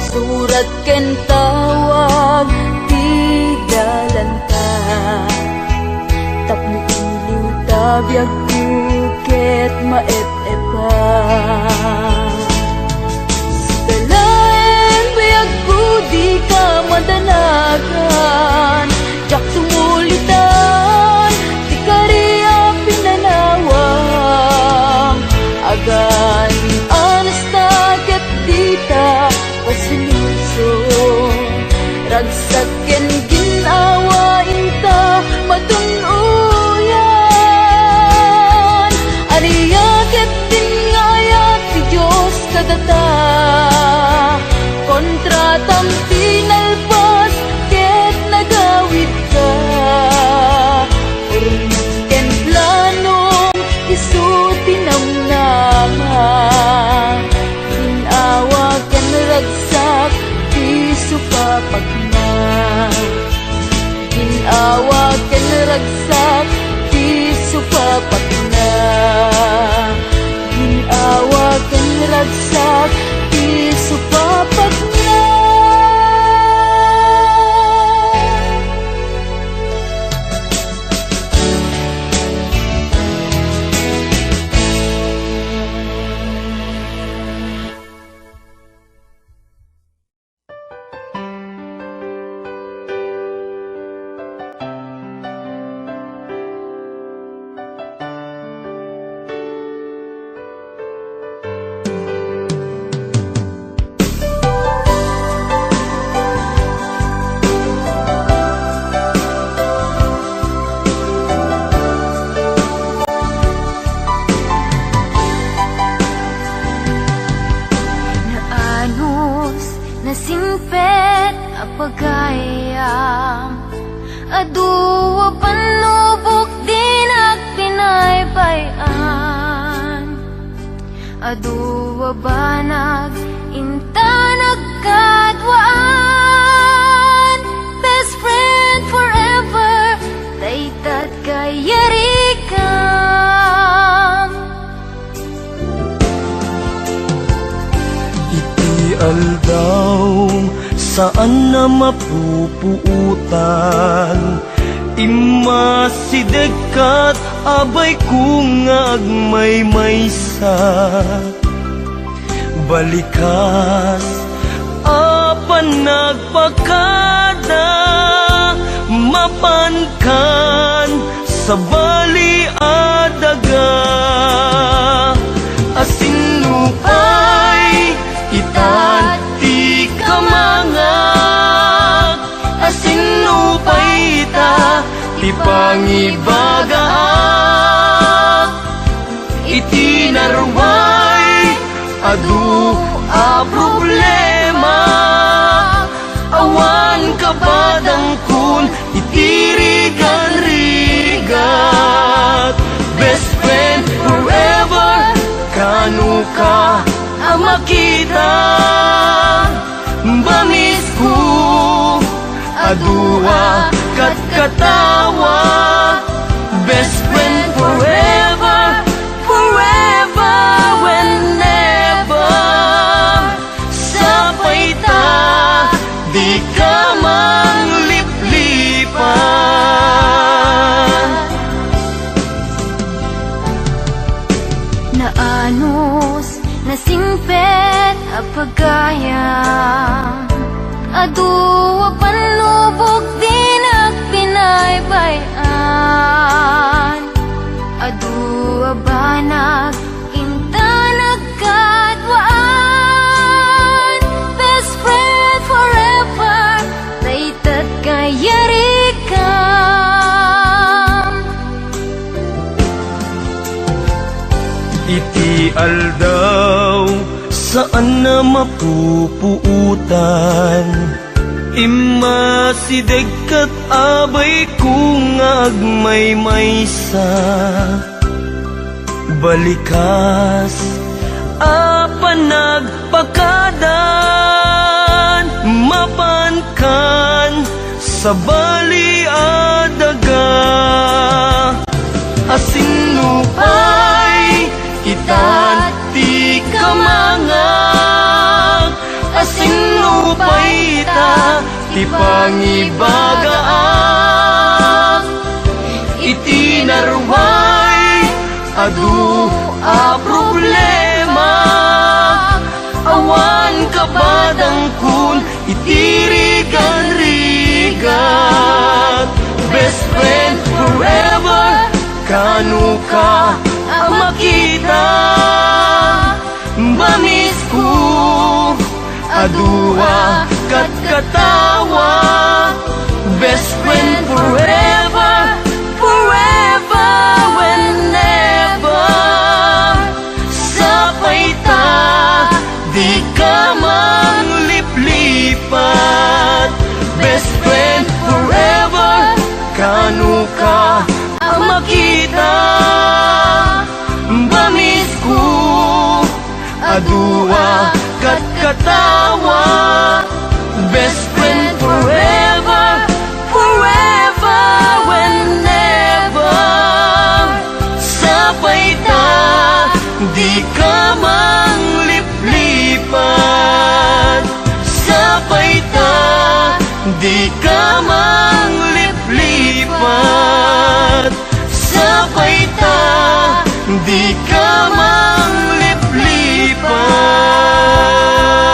Surat ken tawag di dalan ka, tapno iliw tabiyag buket maep-epan. Sikalaeng biyag ko di ka madanagan, jak tumulitan di ka ria pinanawang. Agan anasta ket dita pasilusong, ragsak ken ginawa inta matunuyan. Aniya ket tingayat ti Diyos kadata, kontratam tinalpas ket nagawid ka. Urmon ken planong isu tinamnama, ginawa ken ragsak di supapak na. Ginawa ken ragsak di supapak na. Ginawa ken ragsak di supapak na. simpet apagayam aduwa panubok din at pinaybayan aduwa banag inta nagkadwaan best friend forever daytat kayarikam Iti aldaw saan na mapupuutan Imasidekat abay kung agmay-maysa Balikas apan nagpakada Mapankan sa bali adaga Asinupay itat ti kamangag Asinupay ita ti pangibagaak Iti narway adu a problema Awan kabadang kun itirigan-rigat Best friend forever kanu ka ang makita Bamis ko adua kat katawa Best friend forever, forever whenever Sapay ta di ka mangliplipan Naanos na simpet apagayam aduwa panubok din at pinaybayan aduwa banag inta nagkadwaan best friend forever daytat kayarikam Iti aldaw saan na mapupuutan Imasidekat abay kung agmay-maysa Balikas apan nagpakadan Mapankan sa bali adaga Asinupay itat ti kamangag Asinupay ita ti pangibagaak Iti narway adu a problema Awan kabadang kun itirigan-rigat Best friend forever kanu ka ang makita Bamis ko adua kat katawa Best friend forever, forever whenever Sapay ta di ka mangliplipat Best friend forever kanu ka ang makita Bamis ko adua kat katawa Best friend forever, forever whenever Sapay ta di ka mangliplipat Sapay ta di ka mangliplipat Sapay ta di ka mangliplipat